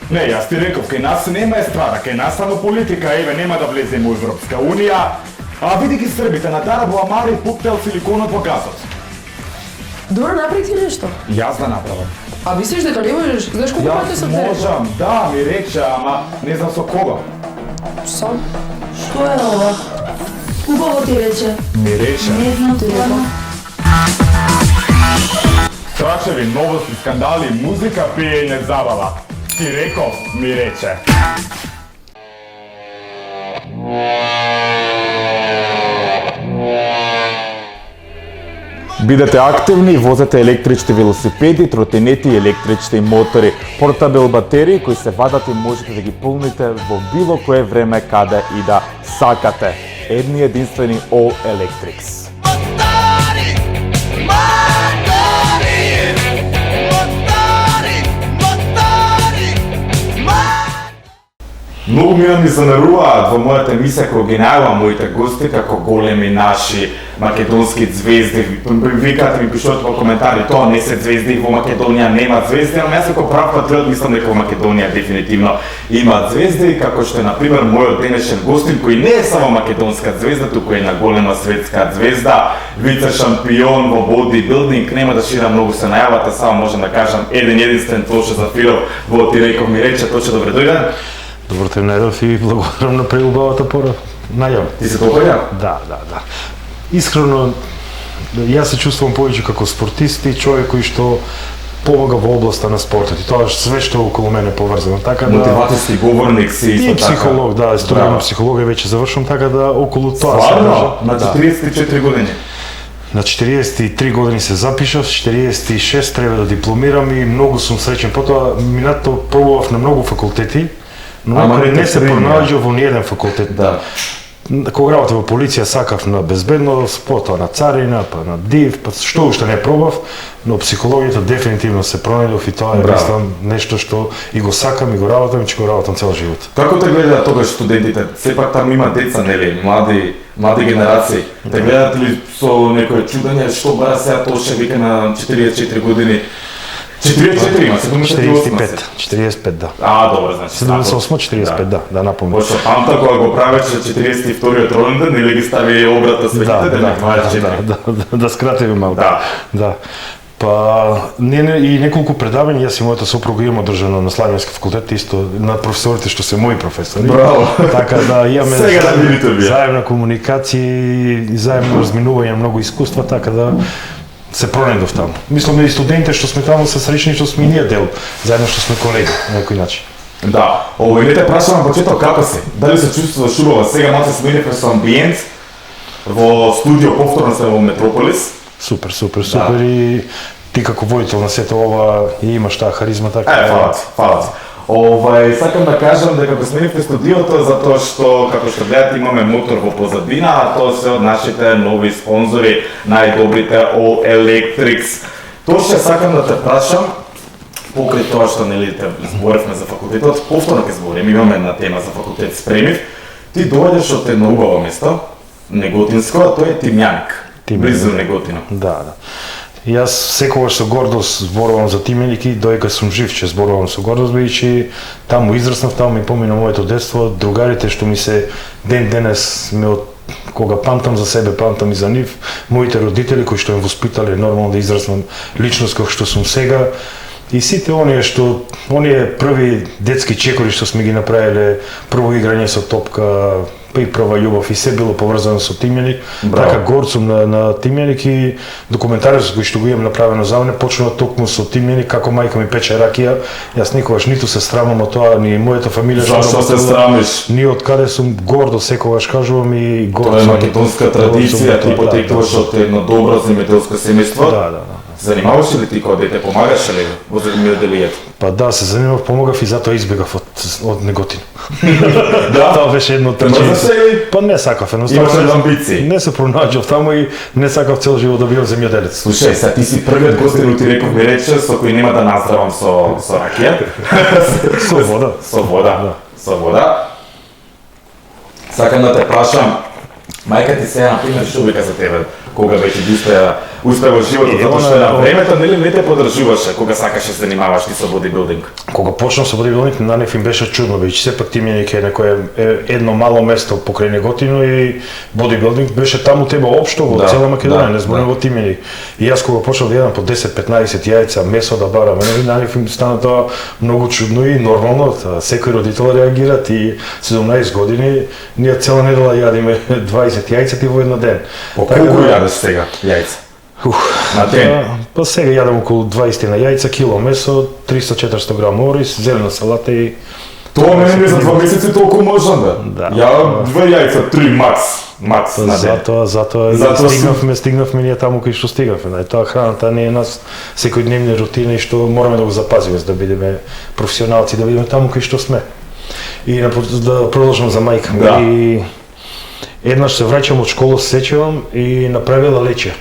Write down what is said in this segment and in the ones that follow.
Не, јас ти реков, кај нас нема естрада, кај нас само политика, еве, нема да влеземе у Европска Унија. А види ги србите, на Дарабо Амари пуктел силиконот во газот. Добро, направи ти нешто. Јас да направам. А мислиш дека не можеш? Знаеш колку пати Јас се те можам, да, ми рече, ама не знам со кого. Сам? Што е ова? Убаво ти рече. Ми рече. Не знам стварно. Страшеви новости, скандали, музика, пиење, забава. Ти реков, ми рече. Бидете активни и возете електрични велосипеди, тротинети и електрични мотори. Портабел батерии кои се вадат и можете да ги пулните во било кое време каде и да сакате. Едни единствени All Electrics. Многу ми занеруваат во мојата емисија кога ги најавам моите гости како големи наши македонски звезди. Викате ми пишувате во коментари, тоа не се звезди, во Македонија нема звезди, но јас како прав патриот мислам дека во Македонија дефинитивно има звезди, како што е например мојот денешен гостин кој не е само македонска звезда, туку е на голема светска звезда, вице шампион во бодибилдинг, нема да ширам многу се најавата, само можам да кажам еден единствен Тоше Зафиров во Ти реков ми рече. Тоше, добре дојден. Добро те најдов и благодарам на преубавата најава. Ти се допаѓа? Да. Искрено, јас се чувствувам повеќе како спортист и човек кој што помага во областа на спортот и тоа све што околу мене поврзано. Така да мотивацијски говорник си исто и така. психолог, да, студент на психологија веќе завршувам, така да околу тоа Стварно? На 44 години? На 43 години се запишав, 46 треба да дипломирам и многу сум среќен. Потоа минато пробував на многу факултети, но не се пронајдов во ниеден факултет. Да. Кога работев во полиција сакав на безбедност, потоа на царина, па на ДИВ, па што уште не пробав, но психологијата дефинитивно се пронајдов и тоа е мислам нешто што и го сакам и го работам и ќе го работам цел живот. Како те гледаат тогаш студентите? Сепак таму има деца, нели, млади генерации. Те гледаат ли со некое чудење што бара сега Тоше вика на 44 години? 44 има, 45, да. А, добро, значи. 78, 45, да напомнам. Пошто памта кога го правеше 42-иот ронден или ги стави обрата светите, да скратиме малку. Да. Па и неколку предавања, јас и мојата сопруга имаме одржано на Славјански факултет, исто на професорите што се мои професори. Браво. Така да имаме Сега да видите вие. заедна комуникација и заедно разминување многу искуства, така да се пронајдов таму. Мислам и студентите што сме таму се среќни што сме ние дел, заедно што сме колеги на некој начин. Да, не те прашам на почеток како си? Дали се чувствуваш убаво? Сега малку се сменивме со амбиент во студио, повторно сме во Метрополис. Супер и ти како водител на сето ова имаш таа харизма така. Фала ти. Сакам да кажам дека го сменивме студиото затоа што, како што гледате, имаме мотор во позадина, а тоа се од нашите нови спонзори, најдобрите All Electrics. Тоше сакам да те прашам, покрај тоа што нели те зборевме за факултетот, повторно ќе зборим, имаме една тема за факултет спремив. Ти доаѓаш од едно убаво место, Неготинско, а тоа е Тимјаник, близу Неготино. Да. Јас секогаш со гордост зборувам за Тимјаник и доека сум жив ќе зборувам со гордост, бидејќи таму израснав, таму ми помина моето детство, другарите што ми се ден денес ме од кога памтам за себе, памтам и за нив, моите родители кои што ме воспитале нормално да израснам личност како што сум сега. И сите оние први детски чекори што сме ги направиле, прво играње со топка, па и прва љубов и се било поврзано со Тимјаник. Така горд сум на Тимјаник и документарот кој што го имам направено за мене почнува токму со Тимјаник, како мајка ми пече ракија. Јас никогаш ниту се срамам од тоа, ни мојата фамилија Зашто се срамиш? Ни од каде сум гордо секогаш кажувам и горд. Тоа е македонска традиција, ти потекуваш од едно добро земјоделско семејство. Да. Занимаваш ли ти кога дете, помагаш ли во земјоделието? Па да, се занимав, помогав и затоа избегав од Неготин. Да, тоа беше едно трчање. Па не сакав, едноставно. Имаш амбиции? Не се пронајдов таму и не сакав цел живот да бидам земјоделец. Слушај, сега ти си првиот гостин Ти реков ми рече со кој нема да наздравам со ракија. Со вода. Сакам да те прашам, мајка ти сега, например, што вика за тебе? кога веќе ги успеа животот, затоа што на времето нели не те подржуваше кога сакаше да се занимаваш ти со бодибилдинг. Кога почнав со бодибилдинг, на нив им беше чудно, веќе сепак ти ми е некое едно мало место покрај Неготино и бодибилдинг беше таму тебе општо во цела Македонија, не зборувам во Тимени. И јас кога почнав да јадам по 10-15 јајца, месо да барам, на нив им стана тоа многу чудно и нормално, секој родител реагира, ти 17 години, ние цела недела јадиме 20 јајца ти во еден ден. По колку јадеш сега јајца? На ден? Па сега јадам околу 20 на јајца, кило месо, 300-400 грам ориз, зелена салата и... Тоа мене за 2 месеци толку можам Да. Ја 2 јајца, 3 макс на ден. Затоа стигнавме ние таму кај што стигнавме. Тоа храната не е нас секојдневни рутини што мораме да го запазиме за да бидеме професионалци, да бидеме таму кај што сме. И да продолжам за мајка ми. Да. И еднаш се враќам од школа, се сеќавам и направила лече.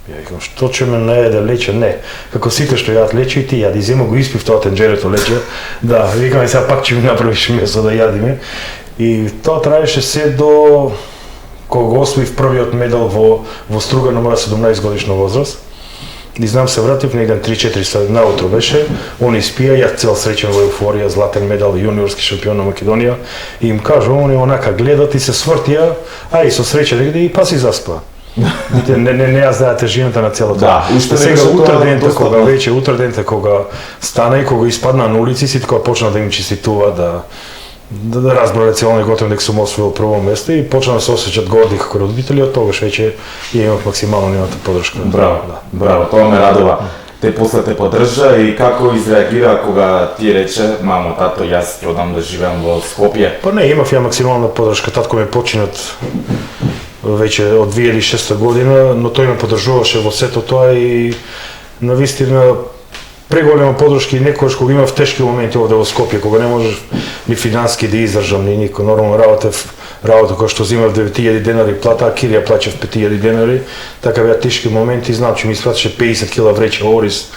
Ја викам, што ќе ме наеде лече? Не. Како сите што јадат лече и ти јади, зема го испив тоа тенџерето лече. Да, викам, сега пак ќе ми направиш месо да јадиме. И тоа траеше се до кога го освоив првиот медал во струга на моја 17 годишна возраст. И знам се вратив негде 3-4 саат наутро беше, они спија, јас цел среќен во еуфорија, златен медал, јуниорски шампион на Македонија. И им кажу, они онака гледат и се свртија, а и со среќа негде и па си заспа. Не ја знаат тежината на целото. Да, уште сега утредента кога достатно. веќе утредента кога стана и кога испадна на улици, сите кога почна да им честитува да разбрале цело Неготино дека сум освоил прво место и почна да се осеќат горди како родители, од тогаш веќе ја имав максимално нивната подршка. Браво, браво, тоа ме радува. Те после те поддржа и како изреагира кога ти рече, мамо, тато, јас ќе одам да живеам во Скопје? Па не, имав ја максимална подршка, татко ме починат веќе од 2006 година, но тој ме поддржуваше во сето тоа и навистина преголема подршка и некогаш кога имав тешки моменти овде во Скопје, кога не можеш ни финански да издржам ни никој, нормално работа која што земав 9000 денари плата, а Кирија плаќав 5000 денари, така беа тешки моменти, знам че ми испратеше 50 кила вреќе ориз,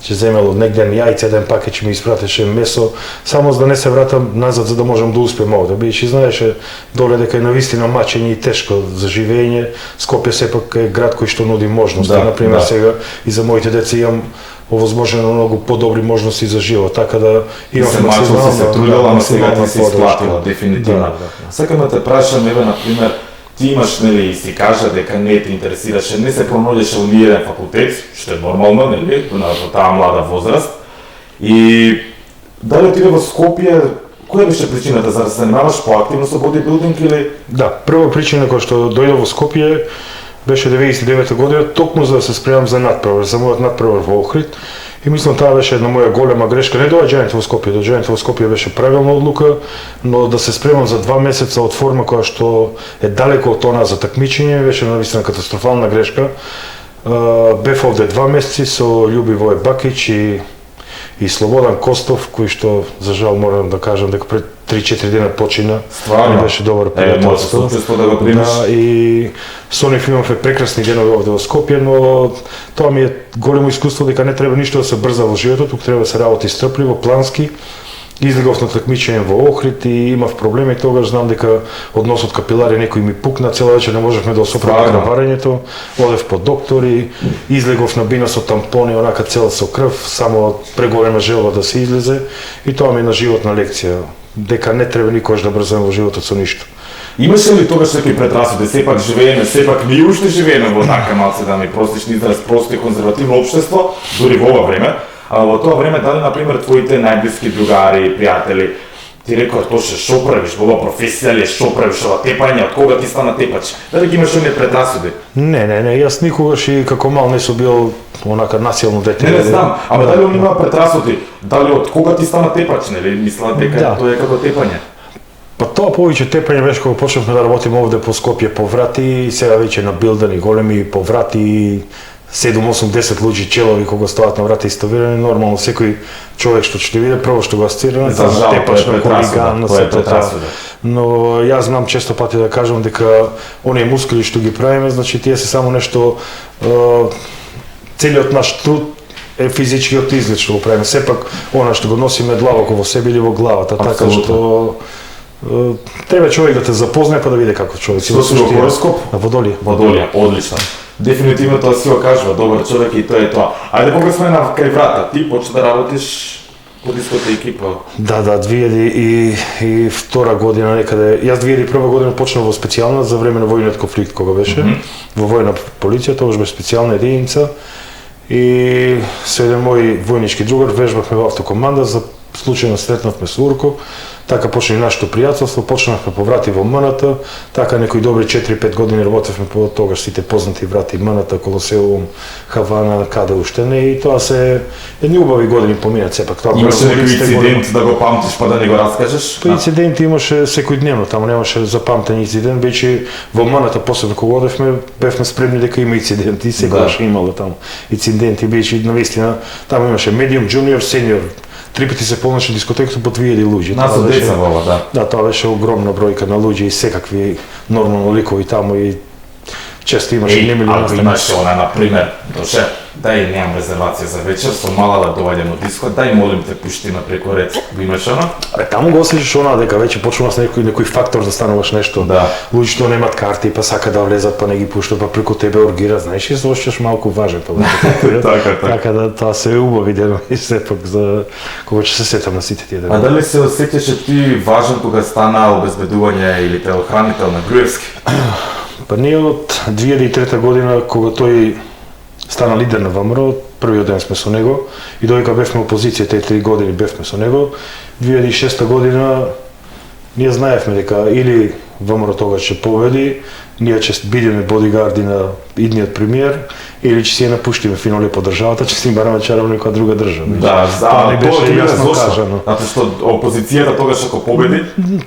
ќе земел од негден јајца, еден пакет ќе ми испратеше месо, само за да не се вратам назад за да можам да успеам овде. Бидејќи знаеше доле дека е навистина мачење и тешко за живење, Скопје сепак е град кој што нуди можности. Да, Например, да. сега и за моите деца имам овозможено многу подобри можности за живот, така да имам Се мачил, си се трудела, но сега ти се подршка. исплатила, дефинитивно. Да. Сакам да те прашам, еве, например, ти имаш, нели, си кажа дека не те интересираше, не се пронаѓаше во ниеден факултет, што е нормално, нели, на таа млада возраст. И дали отиде во Скопје, која беше причината за да се занимаваш поактивно со бодибилдинг или? Да, прва причина која што дојде во Скопје беше 99 година, токму за да се спремам за надпревар, за мојот надпревар во Охрид. И мислам таа беше една моја голема грешка, не доаѓањето во Скопје, доаѓањето во Скопје беше правилна одлука, но да се спремам за 2 месеца од форма која што е далеко од она за такмичење, беше навистина катастрофална грешка. Бев овде 2 месеци со Љубивој Бакич и Слободан Костов, кој што, за жал, морам да кажам дека пред 3-4 дена почина. Стварно? Беше добар Може се пријателство. чувство да го примиш. Да, и со нив имавме прекрасни денови овде во Скопје, но тоа ми е големо искуство дека не треба ништо да се брза во животот, тук треба да се работи стрпливо, плански. Излегов на такмичење во Охрид и имав проблеми, тогаш знам дека односот капилари некој ми пукна, цела вечер не можевме да осоправиме Стварно? крварењето, одев по доктори, излегов на бина со тампони, онака цел со крв, само преголема желба да се излезе и тоа ми е на животна лекција, дека не треба никогаш да брзаме во животот со ништо. Имаше ли тогаш некои предрасуди? Сепак живееме, сепак ние уште живееме во така малце да ми простиш израз, просто и конзервативно општество, дури во ова време. А во тоа време, дали, например, твоите најблиски другари, пријатели, ти рекоа, Тоше, шо правиш, во ова професија ли, шо правиш, ова тепање, од кога ти стана тепач? Дали ги имаш оние предрасуди? Не, јас никогаш и како мал не сум бил онака насилно дете. Не знам, ама дали он има предрасуди? Дали од кога ти стана тепач, нели? Мислат дека Да. тоа е како тепање. Па тоа повеќе тепање беше кога почнавме да работиме овде по Скопје по врати и сега веќе на билдани големи по врати 7-8-10 луѓе челови кога стават на врата иставирани, нормално секој човек што ќе види прво што го асоцира За жал, тепач тоа е на хулиган, на тоа е сето тоа. предрасуда. Но јас знам често пати да кажам дека оние мускули што ги правиме, значи тие се само нешто целиот наш труд е физичкиот изглед што го правиме. Сепак она што го носиме длабоко во себе или во главата, така Апсолутно. што Треба човек да те запознае па да види како човек. Што си во хороскоп? На Водолија. Водолија, одлично. Дефинитивно тоа си го кажува, добар човек и тоа е тоа. Ајде погледнеме на кај врата. Ти почна да работиш под истата екипа. Да, 2002 година некаде. Јас 2001 година почнав во специјална за време на војниот конфликт кога беше. Во војна полиција, тоа беше специјална единица. И со еден мој војнички другар вежбавме во автокоманда, за случајно сретнавме со Урко. Така почна и нашето пријателство, почнавме по врати во МНТ, така некои добри 4-5 години работевме по тогаш сите познати врати МНТ, Колосеум, Хавана, каде уште не, и тоа се едни убави години поминат сепак. Тоа Имаше некој инцидент да го памтиш па да не го раскажеш? Па инциденти имаше секојдневно, таму немаше запамтен инцидент, веќе во МНТ посебно кога одевме, бевме спремни дека има инциденти, секогаш имало таму инциденти, веќе навистина таму имаше медиум, джуниор, сениор. 3 пати се полнеше дискотеката по 2000 луѓе. Нас од деца вова, да. Да, тоа беше огромна бројка на луѓе и секакви нормално ликови таму и често имаше немили ако имаше она, например, доше, дај немам резервација за вечер, со мала да доаѓам од диско, дај молим те пушти ме преку ред. Го имаш она? Таму го осеќаш она дека веќе почнува с некој фактор да стануваш нешто. Да. Луѓе што немаат карти, па сака да влезат, па не ги пуштат, па преку тебе оргира, знаеш, и се осеќаш малку важен тоа. Така да тоа се убави ден и сепак за кога ќе се сетам на сите тие денови. А дали се осеќаше ти важен кога стана обезбедување или телохранител на Груевски? Па ние од 2003 година, кога тој стана лидер на ВМРО, првиот ден сме со него, и додека бевме опозиција, тие 3 години бевме со него, 2006 година ние знаевме дека или ВМРО тогаш ќе победи, ние ќе бидеме бодигарди на идниот премиер, или ќе си ја напуштиме финале по државата, ќе си бараме чарам некоја друга држава. Да, тоа не беше јасно кажано. Затоа што опозицијата тогаш ако победи,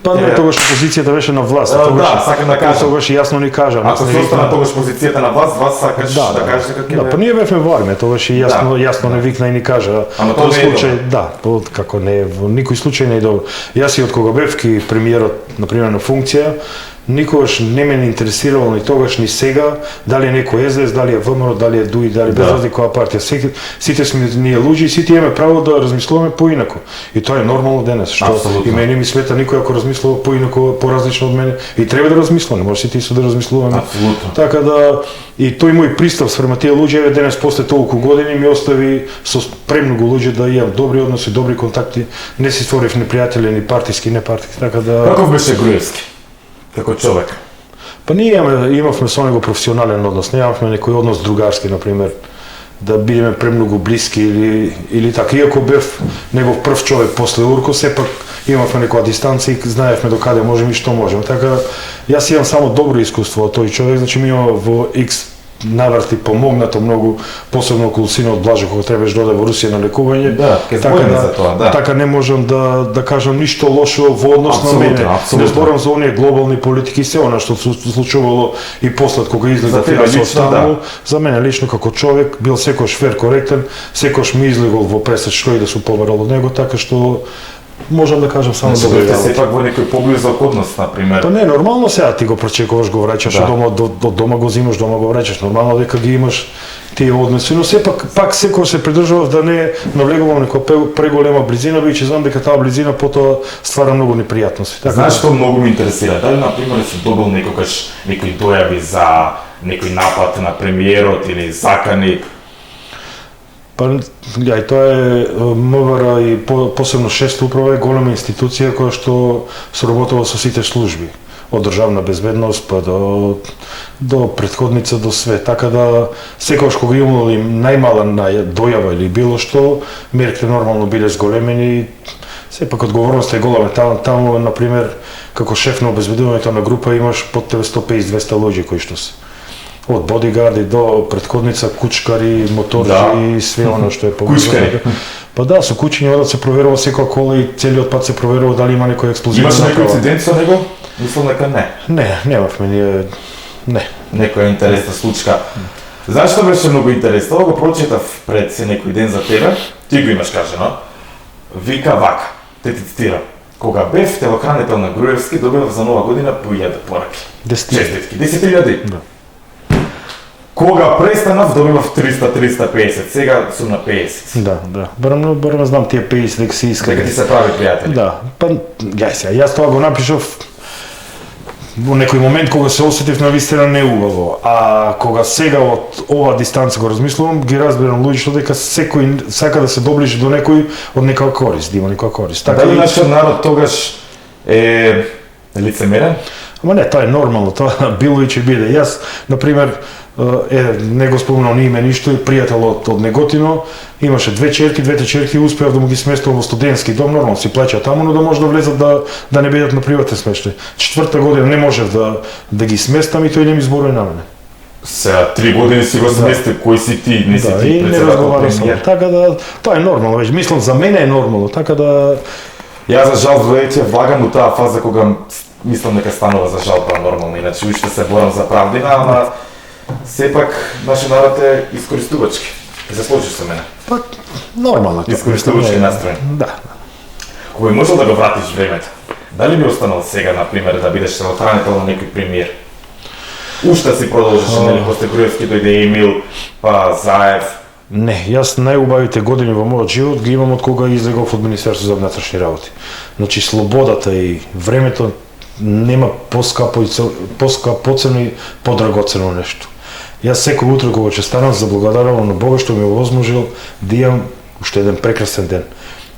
па не, тогаш опозицијата беше на власт. Да, сакам да кажам. Тогаш јасно ни кажа. Ако се остана тогаш позицијата на власт, вас сакаш да кажеш дека ќе. Да, па ние бевме во армија, тогаш и јасно не викна и ни кажа. Ама тоа не е случај, да, како не, во никој случај не е добро. Јас и од кога бев ки премиерот, на пример, на функција, никогаш не ме интересирало ни тогаш ни сега дали е некој СДС, дали е ВМРО, дали е ДУИ, дали без разлика која партија. Сите сме ние луѓе и сите имаме право да размислуваме поинако. И тоа е нормално денес, што и мене ми смета никој ако размислува поинако, поразлично од мене, и треба да размислуваме, може сите исто да размислуваме. Апсолутно. Така да и тој мој пристав спрема тие луѓе денес после толку години ми остави со премногу луѓе да имам добри односи, добри контакти, не си створив непријатели ни партиски, не партиски, така да. Каков беше Груевски како човек? Па ние имавме со него професионален однос, немавме некој однос другарски, например, да бидеме премногу блиски или така. Иако бев негов прв човек после Урко, сепак имавме некоја дистанца и знаевме до каде можеме и што можеме. Така, јас имам само добро искуство од тој човек, значи ми има во X наврати помогнато многу, посебно околу синот Блажо кога требаш да оде во Русија на лекување. Да, ке збориме за тоа, да. Така не можам да кажам ништо лошо во однос на мене. Не зборам за оние глобални политики, се она што се случувало и после кога излега фира со останало. За мене лично како човек бил секојаш фер, коректен, секојаш ми излегол во пресед што и да сум побарал од него, така што можам да кажам само добро. Значи, сепак во некој поблизок однос, например. Па не, нормално сега ти го прочекуваш, го враќаш од дома го зимаш, дома го враќаш. Нормално дека ги имаш тие односи, но сепак пак секој се придржував да не навлегувам некоја преголема близина, бидејќи знам дека таа близина потоа ствара многу непријатности. Така, знаеш што многу ме интересира? Дали например си добил некогаш некои дојави за некој напад на премиерот или закани? Па, и тоа е МВР и посебно 6 управа е голема институција која што соработува со сите служби, од државна безбедност па до претходница до све. Така да секогаш кога имало најмала дојава или било што, мерките нормално биле зголемени. Сепак одговорноста е голема. Таму, например, како шеф на обезбедувањето на група имаш под тебе 150-200 луѓе кои што се. Од бодигарди до претходница, кучкари, моторџи и све оно што е Кучкари? Па да, со кучиња одат се проверува секоја кола и целиот пат се проверува дали има некој експлозивен направа. направа. Имаш некој инцидент со него? Мислам дека не. Не, немавме ние, не. Некоја интересна случка. Знаеш што беше многу интересно? Го прочитав пред се некој ден за тебе, ти го имаш кажано. Вика вака, те ти цитирам. Кога бев телохранител на Груевски, добивав за нова година по 1000 пораки. 10.000. Честитки. 10.000? Да. Кога престанав, добивав 300-350, сега сум на 50. Да. Барам знам тие 50 дека се искали. Дека ти се прави пријатели. Да, па јас тоа го напишав во некој момент кога се осетив на вистина неубаво, а кога сега од ова дистанца го размислувам, ги разбирам логично дека секој сака да се доближи до некој од некоја корист, да има некоја корист. Така дали нашиот народ тогаш е лицемерен? Ама не, тоа е нормално, тоа било и ќе биде. Јас, например, не го спомнал ни име ништо, пријател од Неготино, имаше двете черки успеав да му ги сместувам во студентски дом, нормално си плаќа таму, но да може да влезат да не бидат на приватен смештај. 4-та година не можев да ги сместам и тој не ми зборува на мене. Сега 3 години си го сместил, кој си ти, не си Да, ти и не председател разговарам со премиер. така да тоа е нормално веќе. Мислам за мене е нормално, така да Јас за жал веќе влагам у таа фаза кога мислам дека станува за жал тоа нормално, иначе уште се борам за правдина, ама сепак нашиот народ е искористувачки. Се сложиш со мене. па нормално тоа. Искористувачки настроен. Да. Кој можел да го вратиш времето? Дали би останал сега, например, да бидеш телохранител на некој премиер? Уште си продолжеше, нели, после Груевски дојде Емил, па Заев. Не, јас најубавите години во мојот живот ги имам од кога излегов од Министерството за внатрешни работи. Значи слободата и времето нема поскапоцено и подрагоцено нешто. Јас секој утро кога ќе станам заблагодарувам на Бога што ми овозможил да имам уште еден прекрасен ден.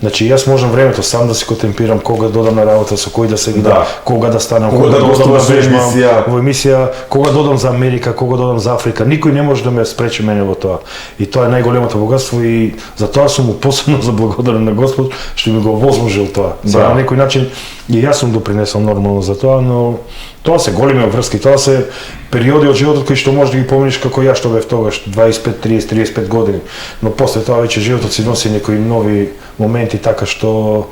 Значи јас можам времето сам да си го темпирам кога додам на работа, со кој да се видам, Да. кога да станам, Кога да додам гостуваш во вежбам, емисија. во емисија, кога додам за Америка, кога додам за Африка, никој не може да ме спречи мене во тоа. И тоа е најголемото богатство и за тоа сум му посебно заблагодарен на Господ што ми го овозможил тоа. Сега Браво. на некој начин и јас сум допринесол нормално за тоа, но тоа се големи врски, тоа се периоди од животот кои што можеш да ги помниш како ја што бев тогаш 25, 30, 35 години. Но после тоа веќе животот си носи некои нови моменти така што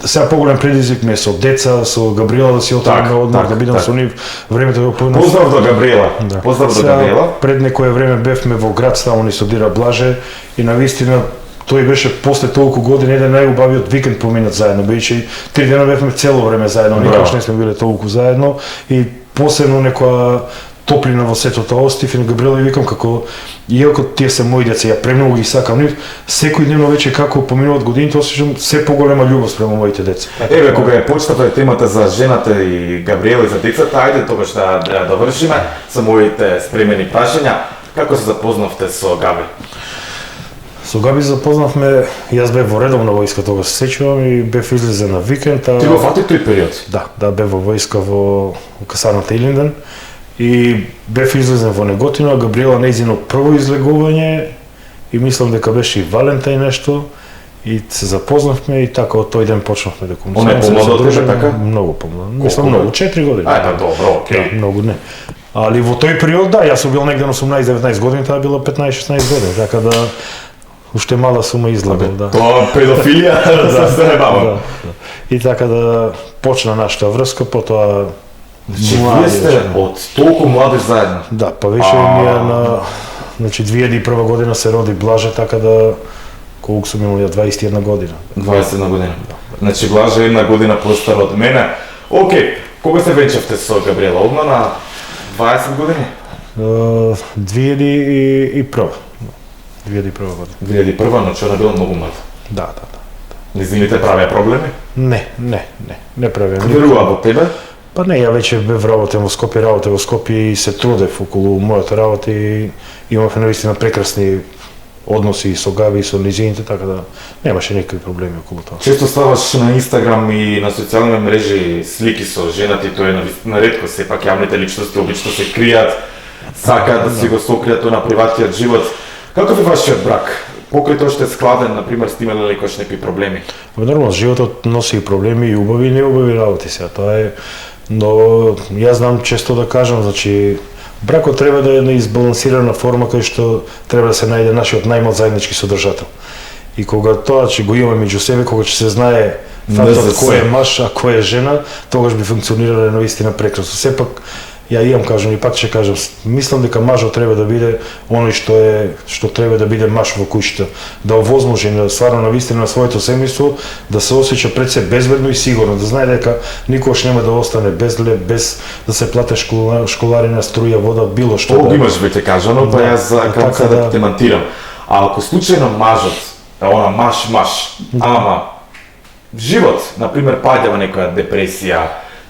сега поголем предизвик ми е со деца, со Габриела да си отидам на одмор, да бидам со нив, времето да го поинам. Поздрав до Габриела. Да. Поздрав до Сега, Габриела. Пред некое време бевме во град, таму ни студира Блаже и навистина тој беше после толку години еден најубавиот викенд поминат заедно, бидејќи 3 дена бевме цело време заедно, никогаш не сме биле толку заедно и посебно некоја топлина во сето тоа остив и на Габриела и викам како иако тие се мои деца, ја премногу ги сакам нив, секојдневно веќе како поминуваат годините осеќам се поголема љубов спрема моите деца. Еве, кога е почната темата за жената и Габриела и за децата, ајде тогаш да довршиме со моите спремени прашања. Како се запознавте со Габи? Со Габи запознавме, јас бев во редовна војска тогаш се сеќавам и бев излезен на викенд. Ти го фати тој период? Да, бев во војска во касарната Илинден и бев излезен во Неготино, а Габриела нејзино прво излегување и мислам дека беше и Валентај нешто и се запознавме и така од тој ден почнавме да Она е комуницираме. помладо од тебе, така? Многу помладо. Мислам Колку? многу, 4 години. Ајде, добро, окей. Да, многу не. Али во тој период, да, јас сум бил негде на 18-19 години, таа била 15-16 години, така да уште мала сума излагал, да. Тоа педофилија, да се не бавам. Да. И така да почна нашата врска, потоа Вие сте од толку млади заедно. Да, па беше ние на значи 2001 година се роди Блаже, така да колку сум имал ја 21 година. 21 година. Значи Блаже е една година постар од мене. Океј, кога се венчавте со Габриела? Одма на 20 години? 2001. 2001 година. 2001, значи она била многу млада. Да. Низините правеа проблеми? Не правим. Верува во тебе? Па не, ја веќе бев работен во Скопје и се трудев околу мојата работа и имавме наистина прекрасни односи и со Габи и со низините, така да немаше никакви проблеми околу тоа. Често ставаш на Инстаграм и на социјални мрежи слики со женати, тоа е на ретко, сепак јавните личности обично се кријат, сакаат да си го сокријат тоа на приватниот живот. Каков е вашиот брак? Покрај тоа што е складен, например, сте имали ли кош некои проблеми? Нормално, животот носи и проблеми и убави и неубави работи сега, тоа е, но јас знам често да кажам, значи бракот треба да е на избалансирана форма кај што треба да се најде нашиот најмал заеднички содржател. И кога тоа ќе го имаме меѓу себе, кога ќе се знае фактот кој е маж, а кој е жена, тогаш би функционирале наистина прекрасно. Сепак ја имам, кажам, и пак ќе кажам, мислам дека мажот треба да биде оној што треба да биде маж во куќата, да овозможи на стварно на вистина на своето семејство, да се осеќа пред се безбедно и сигурно, да знае дека никогаш нема да остане без леп, без да се плате школарина, струја, вода, било што. Тоа имаш веќе кажано, па јас сакам се да те демантирам. А ако случајно мажот, она маж, ама живот, например, паѓа во некоја депресија,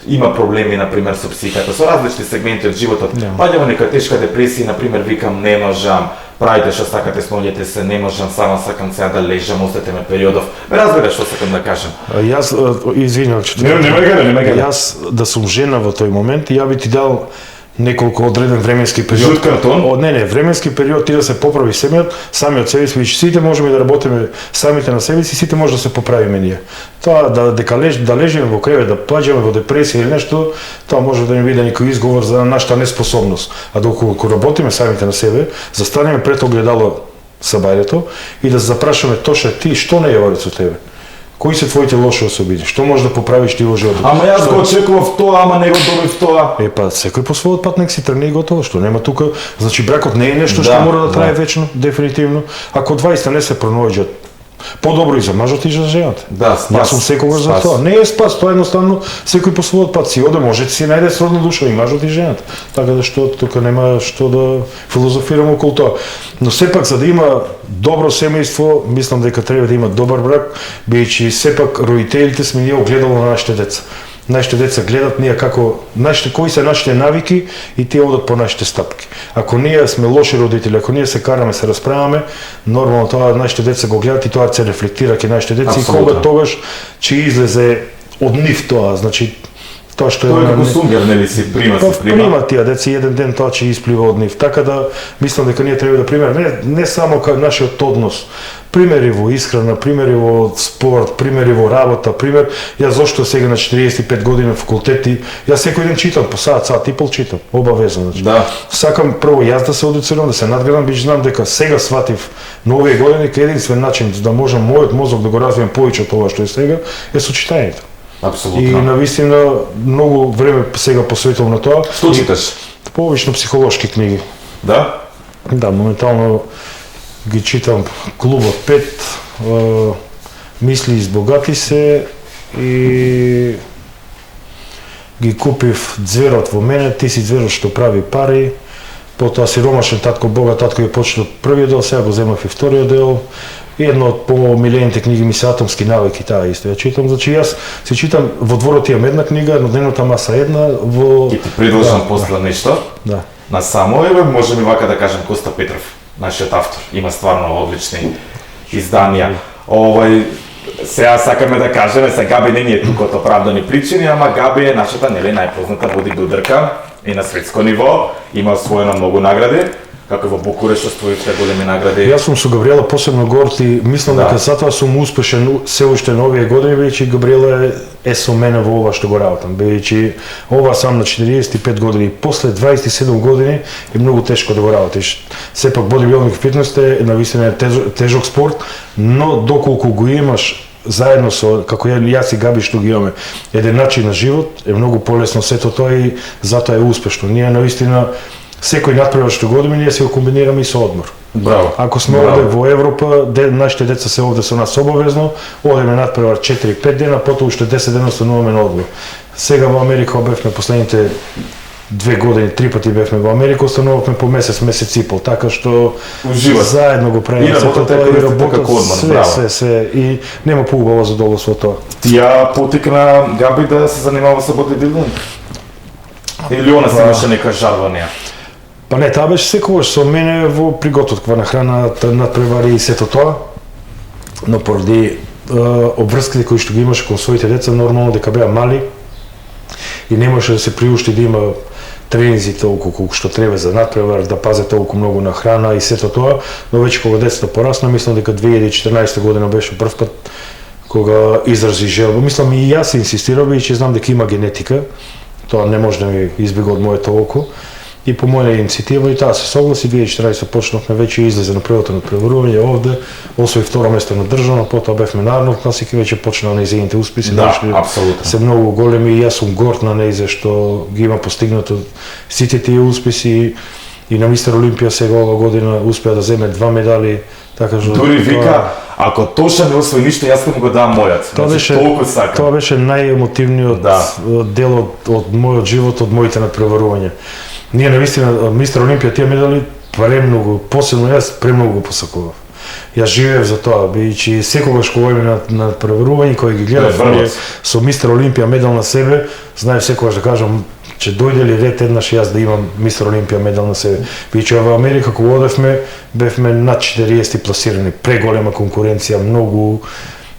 има проблеми, например, со психиката, со различни сегменти од животот, паѓа во некоја тешка депресија, например, викам, не можам, правите што сакате, сноѓете се, не можам, само сакам сега да лежам, остете ме периодов. Ме разбераш што сакам да кажам. Јас, извинувам, че Не ме гледа. Јас да сум жена во тој момент, ја би ти дал неколку одреден временски период. Жут картон? Не, временски период ти да се поправи самиот себе си, сите можеме да работиме самите на себе си, сите може да се поправиме ние. Тоа да лежиме во кревет, да плаќаме во депресија или нешто, тоа може да ни биде некој изговор за нашата неспособност. А доколку работиме самите на себе, застанеме пред огледало сабајлето и да запрашаме точно ти што не е во со тебе. Кои се твоите лоши особини? Што можеш да поправиш ти во животот? Ама јас го очекував тоа, ама не го добив тоа. Па секој по својот пат нек си тргне и готово, што нема тука. Значи бракот не е нешто што мора да трае вечно, дефинитивно. Ако двајста не се пронаоѓаат, подобро и за мажот и за жената. Да, спас. Јас сум секогаш за тоа. Не е спас, тоа едноставно секој по својот пат си оде, може да си најде сродна душа и мажот и жената. Така да што тука нема што да филозофираме околу тоа. Но сепак за да има добро семејство, мислам дека треба да има добар брак, бидејќи сепак родителите сме ние огледало на нашите деца. Нашите деца гледат ние кои се нашите навики и тие одат по нашите стапки. Ако ние сме лоши родители, ако ние се караме, се расправаме, нормално тоа нашите деца го гледат и тоа се рефлектира кај нашите деца и кога тогаш ќе излезе од нив тоа, значи тоа што Тоа е како сунгер, нели си прима. Прима тие деца еден ден тоа ќе исплива од нив. Така да мислам дека ние треба да пример не само кај нашиот однос, примери во исхрана, примери во спорт, примери во работа, пример јас зошто сега на 45 години на факултети, јас секој ден читам по сат и пол читам, обавезно, значи. Да. Сакам прво јас да се едуцирам, да се надградам, бидејќи знам дека сега сватив на овие години кај единствен начин да можам мојот мозок да го развијам повеќе од тоа што е сега е со читањето. Апсолутно. И навистина многу време сега посветувам на тоа. Што читаш? Повично психолошки книги. Да? Да, моментално ги читам Клубот 5, Мисли избогати се и ги купив Ѕверот во мене, Ти си ѕверот што прави пари, потоа Сиромашен татко, богат татко ја почнав првиот дел, сега го земав и вториот дел. И една од помилените книги ми се Атомски навики, таа исто ја читам. Значи јас се читам во дворот имам една книга, на дневната маса една, во Ќе ти предложам после нешто. Да. На само еве можеме вака да кажем Коста Петров, нашиот автор. Има стварно одлични изданија. Сега сакаме да кажеме, се Габи не ни е тука од оправдани причини, ама Габи е нашата нели најпозната бодибилдерка и на светско ниво, има освоено многу награди. Како во Букуреш освоивте големи награди. Јас сум со Габриела посебно горд и мислам дека затоа сум успешен се уште на овие години, бидејќи Габриела е со мене во ова што го работам. Бидејќи ова сам на 45 години, после 27 години е многу тешко да го работиш. Сепак бодибилдинг фитнес е навистина тежок спорт, но доколку го имаш заедно со, како јас и Габи што ги имаме, еден начин на живот, е многу полесно сето тоа и затоа е успешно. Ние навистина секој надпревар што го одиме, ние се го комбинираме и со одмор. Браво. Ако сме овде во Европа, нашите деца се овде со нас обавезно, одиме надпревар 4-5 дена, потоа уште 10 дена остануваме на одмор. Сега во Америка бевме последните 2 години, 3 пати бевме во Америка, останувавме по месец и пол, така што Уживате. заедно го правиме. И работата е користите како одмор, све и нема поубаво задоволство од тоа. Тија потикна Габи да се занимава со бодибилдинг? Или она си имаше нека жарванија? Па не, таа беше секогаш со мене во приготовка на храна, надпревари и сето тоа, но поради обврските кои што ги имаше кон своите деца, нормално дека беа мали и не можеше да се приушти да има тренинзи толку колку што треба за надпревар, да пазе толку многу на храна и сето тоа, но веќе кога децата порасна, мислам дека 2014 година беше прв пат кога изрази желба. Мислам и јас инсистирав, бидејќи знам дека има генетика, тоа не може да ми избега од моето око. И по моја иницијатива и таа се согласи, 2014 почнавме веќе излезе на првото надпреварување овде, освои второ место на државно, потоа бевме народна класика, веќе почнаа нејзините успеси, апсолутно. се многу големи и јас сум горд на нејзе што ги има постигнато сите тие успеси и на Мистер Олимпија сега ова година успеа да земе 2 медали, така што Дури вика, ако Тоша не освои ништо, јас ќе му го дам мојот. Тоа беше најемотивниот дел од мојот живот, од моите надпреварувања. Ние навистина Мистер Олимпија тие медали премногу, посебно јас премногу го посакував. Јас живеев за тоа, бидејќи секогаш кога одиме на преварување, кој ги гледав со Мистер Олимпија медал на себе, знаев секогаш да кажам че дојде ли ред еднаш јас да имам Мистер Олимпија медал на себе. Бидејќи во Америка кога одевме, бевме над 40 пласирани, преголема конкуренција, многу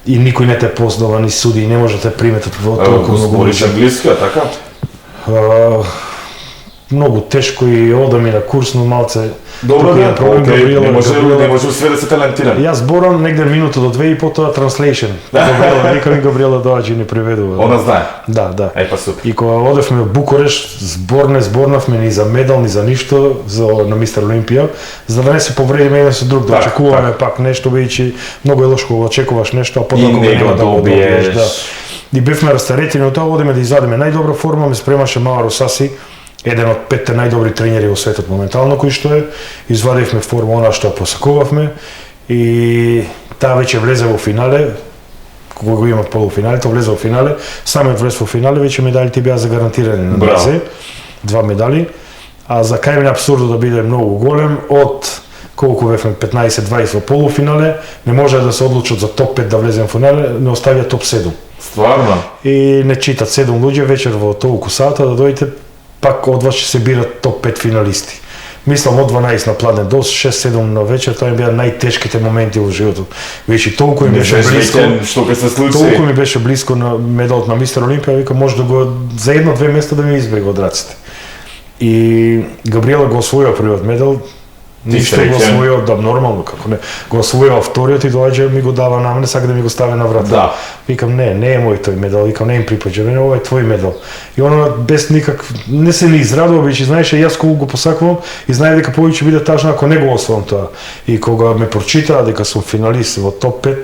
и никој не те познава, ни суди, не може да те приметат во толку многу. Говориш англиски, така? Многу тешко и одам и на курс, но малце Добро, не може све да се талентирам. Јас зборам негде минута до 2 и потоа translation. Габриела, вика ми Габриела доаѓа и не преведува. Она знае. Да. Па супер. И кога одевме во Букуреш, зборнавме ни за медал, ни за ништо на Мистер Олимпија, за да не се повредиме еден со друг, да очекуваме пак нешто, бидејќи многу е лошо кога очекуваш нешто, а потоа кога нема да го добиеш. И бевме растаретени од тоа, одиме да извадиме најдобра форма, ме спремаше Маро Саси, еден од 5 најдобри тренери во светот моментално кој што е, извадивме форма она што посакувавме и таа веќе влезе во финале, кога го има полуфиналите, влезе во финале, самиот влез во финале, веќе медалите беа загарантирани на базе, 2 медали, а за крај ми апсурдо да биде многу голем, од колку бевме 15-20 во полуфинале, не може да се одлучат за топ 5 да влезем во финале, не оставија топ 7. Стварно? И не читат 7 луѓе вечер во толку сата да дојдете, пак од вас ќе се бират топ 5 финалисти. Мислам од 12 на пладен до 6-7 на вечер, тоа ми беа најтешките моменти во животот. Веќе толку ми беше близко, што ќе се случи. толку ми беше близко на медалот на Мистер Олимпија, вика може да го за 1-2 места да ми избега од раците. И Габриела го освоила првиот медал, ништо го освоила, да, нормално, како не. Го освоила вториот и доаѓа ми го дава на мене, сака да ми го стави на врата. Да. Викам, не е мој тој медал, викам, не им припаѓа, мене ова е твој медал. И она без не се ни израдува, бидејќи знаеше јас колку го посакувам и знае дека повеќе биде тажно ако не го освоам тоа. И кога ме прочитаа дека сум финалист во топ 5,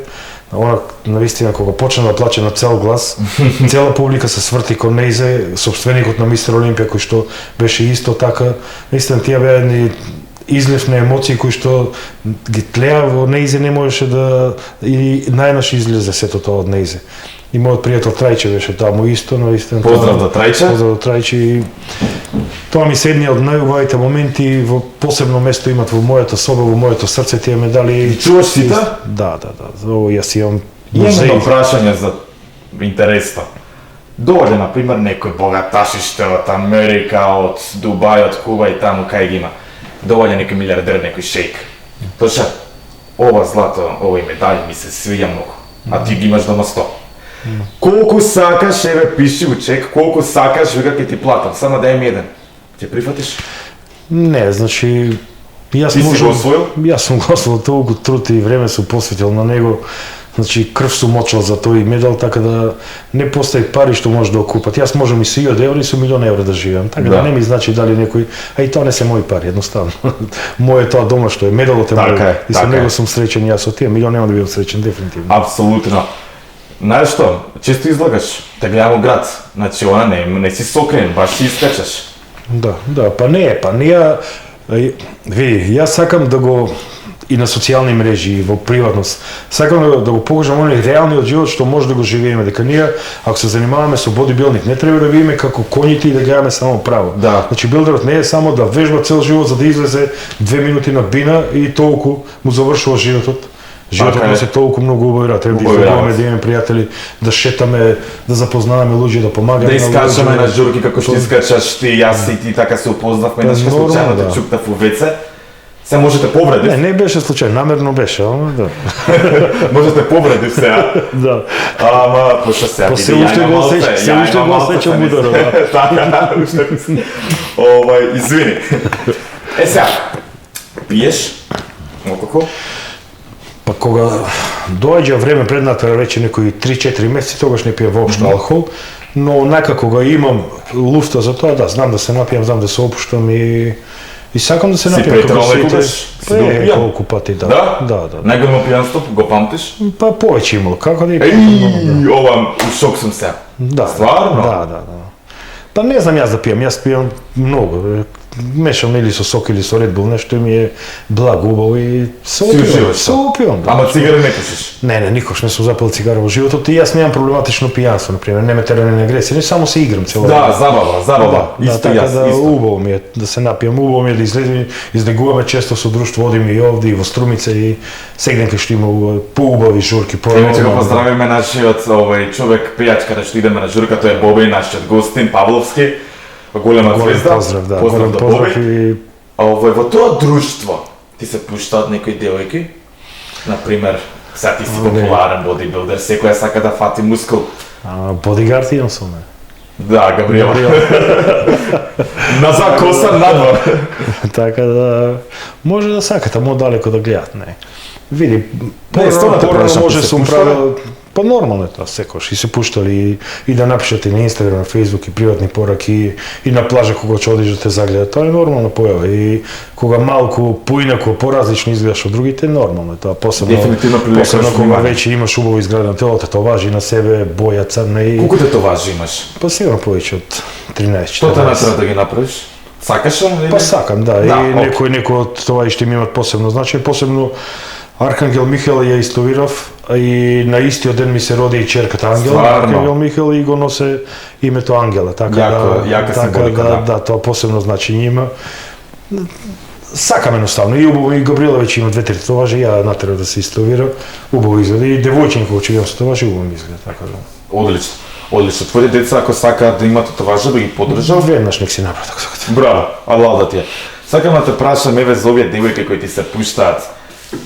она навистина кога почна да плаче на цел глас, цела публика се сврти кон нејзе, собственикот на Мистер Олимпија кој што беше исто така, наистина тие беа едни излив на емоции кои што ги тлеа во нејзе, не можеше да и најнаш излезе сето тоа од нејзе. И мојот пријател Трајче беше таму исто, наистина. Поздрав до Трајче. Поздрав до Трајче и тоа ми се едни од најубавите моменти, во посебно место имат во мојата соба, во моето срце тие медали. Чуваш сите? Да. Ово јас имам музеј. Имам прашање за интересно. Доаѓа, например, некој богаташиште од Америка, од Дубај, од Куба и таму кај ги има. Доаѓа некој милиардер, некој шејк. Тоша, ова злато, овој медали ми се свиѓа многу, а ти ги имаш дома 100. Колку сакаш, еве пиши у чек, колку сакаш, вика ќе ти платам, само дај ми еден. Ќе прифатиш? Не, значи јас ти си го освоил? Јас сум го освоил, толку труд и време сум посветил на него. Значи крв сум мочил за тој медал, така да не постои пари што може да окупат. Јас можам и со 1000 евра и со 1.000.000 евра да живеам. Така да не ми значи дали некој, а и тоа не се мои пари, едноставно. Мој е тоа дома што е, медалот е мој. И со него сум среќен, јас со тие 1.000.000 нема да бидам среќен дефинитивно. Апсолутно. Знаеш што, често излагаш, те гледам во град, значи она не си сокрен, баш си искачаш. Да, па ние, види, јас сакам да го и на социјални мрежи, и во приватност. Сакам да го покажам оној реалниот живот што може да го живееме, дека ние, ако се занимаваме со бодибилдинг, не треба да видиме како коњите и да гледаме само право. Да. Значи билдерот не е само да вежба цел живот за да излезе 2 минути на бина и толку му завршува животот. Животот носи толку многу убави, треба да излегуваме, да имаме пријатели, да шетаме, да запознаваме луѓе, да помагаме. Да искачаме на журки како што искачаш ти, јас и ти, така се упознавме, еднаш кога случајно те чуктав у веце. Се можете повредив? Не беше случајно, намерно беше, ама да. Можете повредив сега. Да. Ама, пошто сега се уште го осеќам ударот, да. Така, уште извини. Сега, пиеш алкохол? Па кога доаѓа време предната рече некои 3-4 месеци, тогаш не пие воопшто алкохол, Но некако го имам луфта за тоа, да, знам да се напијам, знам да се опуштам и сакам да се Си напијам претрал сите. некогаш? Си бил пијан? Колку пати, да. Да? Да, да. Најголемо пијанство, го памтиш? Па повеќе имало, како да и Еј, ова, у шок сум се. Да. Стварно? Да. Па не знам јас да пијам, јас пијам многу. Мешам или со сок или со Red Bull, нешто ми е благо, убаво и се опивам. Се опивам, да. Ама цигари не пушиш? Не, никош не сум запал цигара во животот и јас немам проблематично пијанство, например, не ме тера на агресија, не само се играм цело. Да, забава. Да, Исто така јас, да исто. убаво ми е да се напијам, убаво ми е да излегуваме често со друштво, одиме и овде и во Струмица и сегден кај што има поубави журки, Еме ќе го поздравиме нашиот човек пејач каде што идеме на журка, тој е Боби, нашиот гостин Павловски. Голема звезда. Поздрав, да, Поздрав голем до поздрав Боби. и Во тоа друштво ти се пуштаат некои девојки? Например, сега ти си популарен бодибилдер, секоја сака да фати мускул. бодигард имам со мене. Да, Габриела. Назад коса надвор. Така да може да сакате, може далеко да гледат, не. Види, стварно те прашам, може се сум пуштале? правил, па нормално е тоа секош и се пуштали и да напишете на Инстаграм, на Фејсбук и приватни пораки и на плажа кога ќе одиш да те загледат, тоа е нормална појава и кога малку поинако, поразлично изгледаш од другите, нормално е тоа, Дефинитивно привлекаш посебно кога внимание. веќе имаш убаво изградено телото, тоа важи на себе, боја црна и Колку те тоа имаш? па сигурно повеќе од 13-14. Што те натера да ги направиш? Сакаш ли? Па сакам, да, Да, и ок. некој од тоа и што ми имат посебно значење, посебно Архангел Михаел ја истовирав, а и на истиот ден ми се роди и черката Ангела, Стварно? Архангел Михаел и го носе името Ангела, така Јако- да, јака така символика, да, да. да, тоа посебно значење има. Сакам едноставно и убаво и Габриела веќе има 2-3 татуажи, ја натера да се истовира, убаво изгледа и девојчиња кога ќе видам со татуажи, убаво ми изгледа, така да. Одлично. Одлично. Твоите деца ако сакаат да имат татуажа, би ги поддржал? Веднаш нек си направи така сакате. Браво, алал да ти е. Сакам да те прашам, еве за овие девојки кои ти се пуштаат.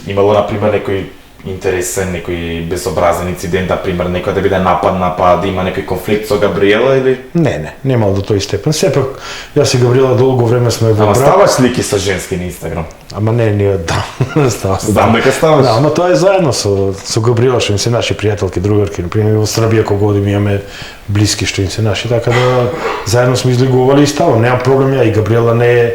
Имало например некој интересен, некој безобразен инцидент, например некој да биде нападна, па да има некој конфликт со Габриела или? Не, немал до тој степен. Сепак јас и Габриела долго време сме во Ама брак. ставаш слики со женски на Инстаграм? Ама не, ние да, става. Знам дека ставаш. Да, ама тоа е заедно со Габриела, што им се наши пријателки, другарки, например, во Србија кога одиме имаме блиски што им се наши, така да заедно сме излегували и ставам, немам проблем ја и Габриела не е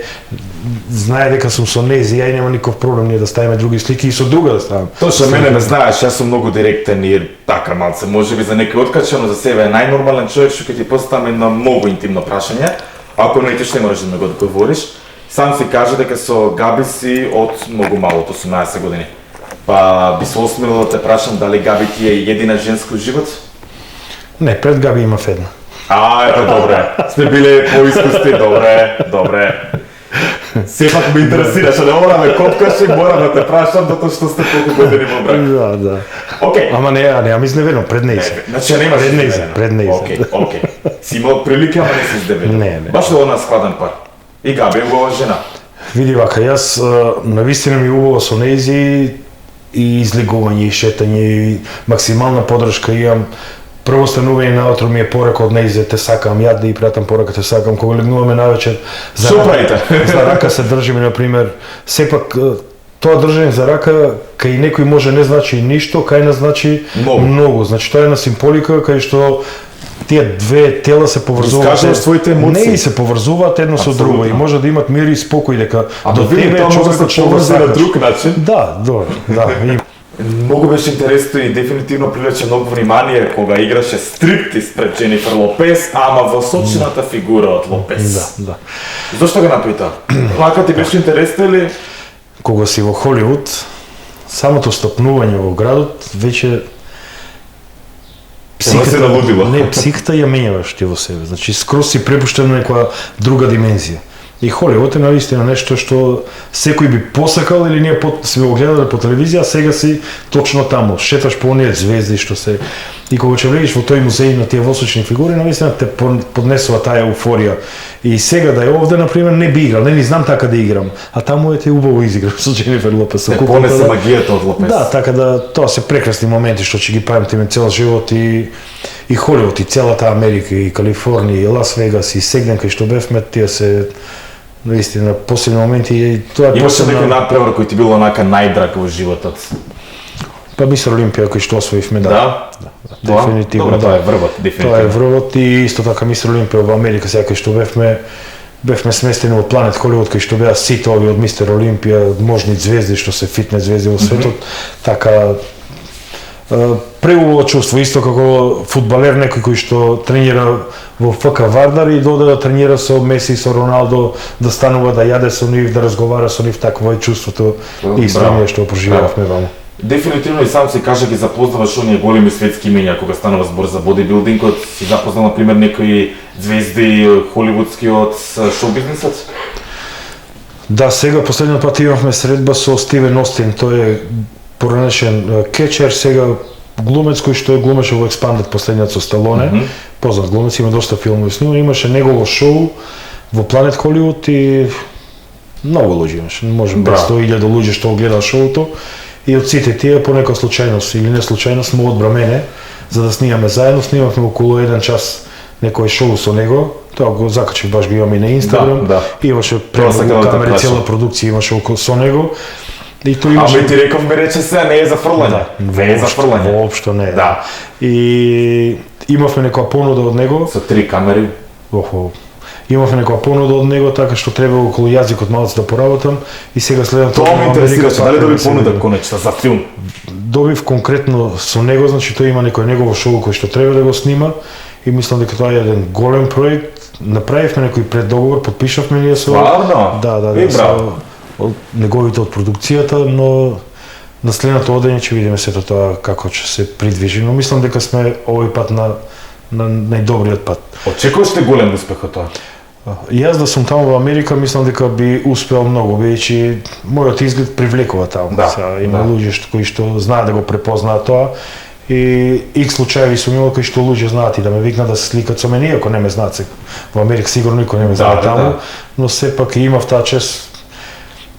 знае дека сум со нези, ја и нема никаков проблем ние да ставиме други слики и со друга да ставам. Точно, мене ме знаеш, јас сум многу директен и така малце, можеби за некој откачано за себе е најнормален човек што ќе ти поставам едно многу интимно прашање. Ако не ти што не можеш да ме го одговориш, сам си кажа дека со Габи си од многу малото, 18 години. Па би се осмелил да те прашам дали Габи ти е едина женска во живот? Не, пред Габи има една. Ето добре. Сме биле поискусни, добре. Сепак ме интересираше, не мора да ме копкаш и морам да те прашам затоа што сте толку години во брак. Да. Океј. Ама не, немам изневерено, пред нејзе. Значи немаш Пред нејзе, изневерено. пред нејзе. Океј. Си имал прилика, ама не си изневерен. Не. Баш ли она складен пар? И Габи е убава жена. Види вака, јас навистина ми убаво со нејзи и излегување и шетање и максимална поддршка имам. Прво станување наутро ми е порека од нејзе, те сакам, ја да и пратам порека, те сакам, кога легнуваме навечер. Што правите? За рака се држиме, например, сепак тоа држање за рака кај некој може не значи ништо, кај нас значи многу. Значи тоа е една символика кај што тие две тела се поврзуваат. Искажуваш своите емоции. Не, и се поврзуваат едно со друго и може да имат мир и спокој дека до тебе тоа може да се поврзе на друг начин. Да, добро, да. Многу беше интересно и дефинитивно привлече многу внимание кога играше стриптиз пред Дженифер Лопес, ама во сочината фигура од Лопес. Да. Зошто го направи тоа? Лака ти беше интересно или? Кога си во Холивуд, самото стапнување во градот веќе се налудила. Не, психата ја менјаваш ти во себе. Значи скроз си препуштен на некоја друга димензија. И Холивуд е навистина нешто што секој би посакал или ние сме го гледале по телевизија, а сега си точно таму. Шеташ по оние звезди што се и кога ќе влезеш во тој музеј на тие восочни фигури, навистина те поднесува таа еуфорија. И сега да е овде, например, не би играл, не ни знам така да играм, а таму е те убаво изиграв со Дженифер Лопес. Те понесе магијата од Лопес. Да, така да тоа се прекрасни моменти што ќе ги памтиме цел живот и Холивуд и целата Америка и Калифорнија и Лас Вегас и сегден кај што бевме, тие се наистина посебни моменти и тоа е Имаше посебно. некој напревар кој ти бил онака најдраг во животот? Па мистер Олимпија кој што освоив медал. Да? Да. Дефинитивно, Добро, тоа е да. врвот, Тоа е дефинитивно. врвот и исто така Мистер Олимпија во Америка, сега кај што бевме сместени од Планет Холивуд, кај што беа сите овие од Мистер Олимпија, можни звезди што се фитнес звезди во светот, така преубаво чувство, исто како фудбалер некој кој што тренира во ФК Вардар и доде да тренира со Меси, со Роналдо, да станува да јаде со нив, да разговара со нив, такво е чувството и ние што проживеавме ваму. Дефинитивно и сам се каже ги запознаваш оние големи светски имења кога станува збор за бодибилдингот, си запознал на пример некои звезди холивудски од шоу бизнисот? Да, сега последниот пат имавме средба со Стивен Остин, тој е поранешен кетчер, сега глумец кој што глумеше во Expanded последниот со Сталоне, познат глумец, има доста филмови с него, имаше негово шоу во Планет Холивуд и многу луѓе имаше, може 500.000 луѓе што го гледа шоуто и од сите тие по нека случајност или не случајност му одбра мене за да снимаме заедно, снимавме околу 1 час некој шоу со него, тоа го закачив, баш го имам и на Инстаграм, имаше премногу камери, цела продукција имаше околу со него. И тоа имаше... Ама ти реков ме рече се, не е за фрлање. Не е за фрлање. Воопшто не е. Да. И имавме некоја понуда од него. Со 3 камери. Имавме некоја понуда од него, така што треба околу јазикот малку да поработам и сега следам тоа ме интересираше, дали доби понуда конечно за филм? Добив конкретно со него, значи тој има некој негово шоу кој што треба да го снима и мислам дека тоа е еден голем проект. Направивме некој преддоговор, подпишавме ние со... Стварно? Да, со неговите од продукцијата, но на следното одење ќе видиме сето тоа како ќе се придвижи, но мислам дека сме овој пат на најдобриот пат. Очекуваш ли голем успех од тоа? Јас да сум таму во Америка, мислам дека би успеал многу, бидејќи мојот изглед привлекува таму. Има луѓе кои што знаат да го препознаат тоа и икс случаеви сум имал кои што луѓе знаат и да ме викнат да се сликат со мене, иако не ме знаат сега. Во Америка сигурно никој не ме знае таму, но сепак и имав таа чест.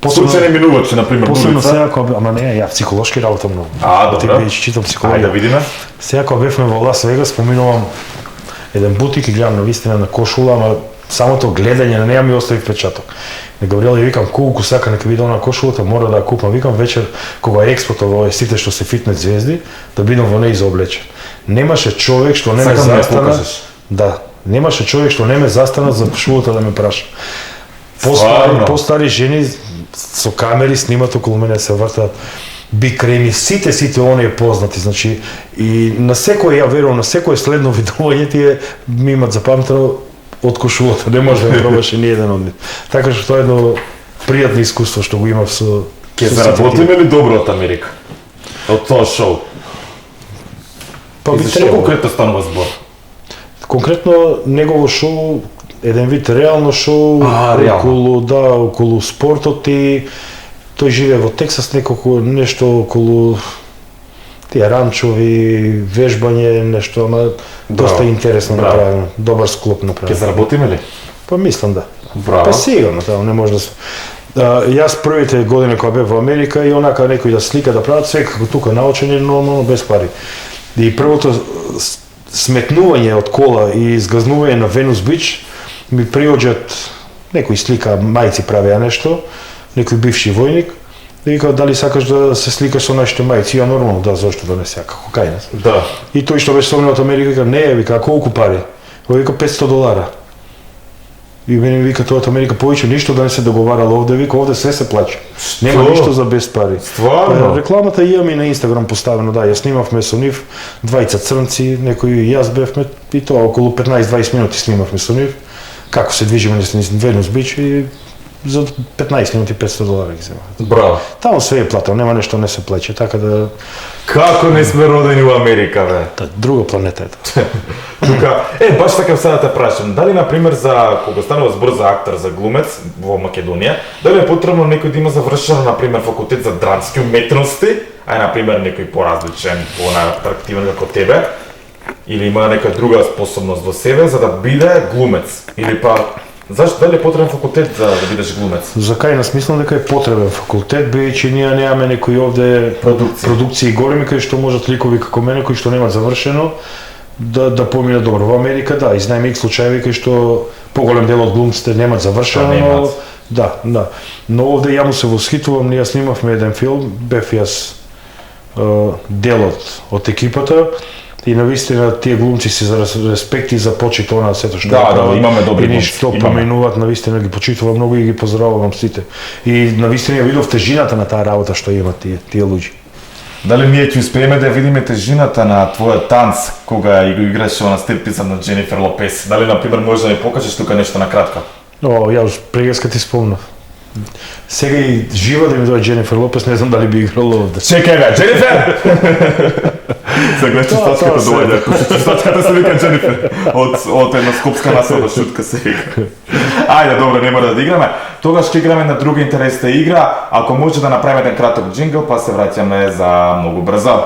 Случајни минувачи, например, посебно сега кога, ама не, ја психолошки работам многу. Добро. Ти читам психологија. Ајде да видиме. Сега кога бевме во Лас Вегас, споминувам еден бутик и гледам навистина на кошула, ама самото гледање на неа ми остави впечаток. На Габриел ја викам колку сака нека биде она кошулата, мора да ја купам. Викам вечер кога е експото во сите што се фитнес звезди, да бидам во неј заоблечен. Немаше човек што не ме застана. Да, немаше човек што не ме застана за кошулата да ме праша. Постари жени со камери снимат околу мене, се вртат бикреми, сите оние познати, значи и на секој, ја верувам, на секој следно видување тие ми имат запамтено од кошулата, не може да пробаше ни еден од нив. Така што тоа е едно пријатно искуство што го имав со... Ке заработиме ли добро од Америка? Од тоа шоу? Па би што конкретно станува збор? Конкретно негово шоу, еден вид реално шоу, околу спортот и тој живее во Тексас, неколку нешто околу тие ранчови, вежбање, нешто, ама доста интересно направено, добар склоп направено. Ке заработиме ли? Па мислам да. Браво. Па сигурно, тоа не може да се... Јас првите години кога бев во Америка и онака некои да слика, да прават све како тука научени, но без пари. И првото сметнување од кола и изгазнување на Венус Бич ми приоѓат некој слика, мајци правеа нешто, некој бивши војник, и вика дали сакаш да се сликаш со нашите мајци, ја нормално да, зошто да не сака, кај нас. Да. И тој што беше со мене од Америка вика не, вика колку пари? Вика $500. И мене вика тоа од Америка повеќе ништо да не се договарало овде, вика овде све се плаќа. Нема ништо за без пари. Стварно? Рекламата имам и на Инстаграм поставено, да, ја снимавме со нив, двајца црнци, некои и јас бевме, и тоа околу 15-20 минути снимавме со нив, како се движиме низ Венус Бич и за 15 минути $500 ги земават. Браво. Таму све е платено, нема нешто не се плаќа, така да... Како не сме родени во Америка, бе? Друга планета е тоа. Тука, баш така сега да те прашам, дали например за кога станува збор за актер, за глумец во Македонија, дали е потребно некој да има завршено например факултет за драмски уметности, например некој поразличен, поатрактивен како тебе, или има нека друга способност во себе за да биде глумец, или па зашто дали е потребен факултет за да бидеш глумец? За кај нас мислам дека е потребен факултет, бидејќи ние немаме некои овде продукции големи кои што можат ликови како мене кои што немаат завршено да поминат добро. Во Америка да, и знаеме случаеви кои што поголем дел од глумците немаат завршено, но да. Но овде ја му се восхитувам, ние снимавме еден филм, бев јас делот од екипата И навистина тие глумци се за респект и за почит она сето што Да, прават. имаме добри и глумци, ништо имаме. поменуваат, навистина ги почитувам многу и ги поздравувам сите. И навистина ја видов тежината на таа работа што имаат тие луѓе. Дали ние ќе успееме да видиме тежината на твојот танц кога и го играше на стриптиза на Дженифер Лопес? Дали например можеш да ми покажеш тука нешто на кратко? Ја уж преска ти спомнав. Сега и жива да ми дојде Дженифер Лопес, не знам дали би играла овде. Чекај бе, Дженифер! Сега гледаш чистачката доаѓа, чистачката се вика Дженифер. Од една скопска наслада шутка се вика. Ајде, добро, не мора да играме. Тогаш ќе играме на друга интересна игра. Ако може да направиме еден краток джингл, па се враќаме за многу брзо.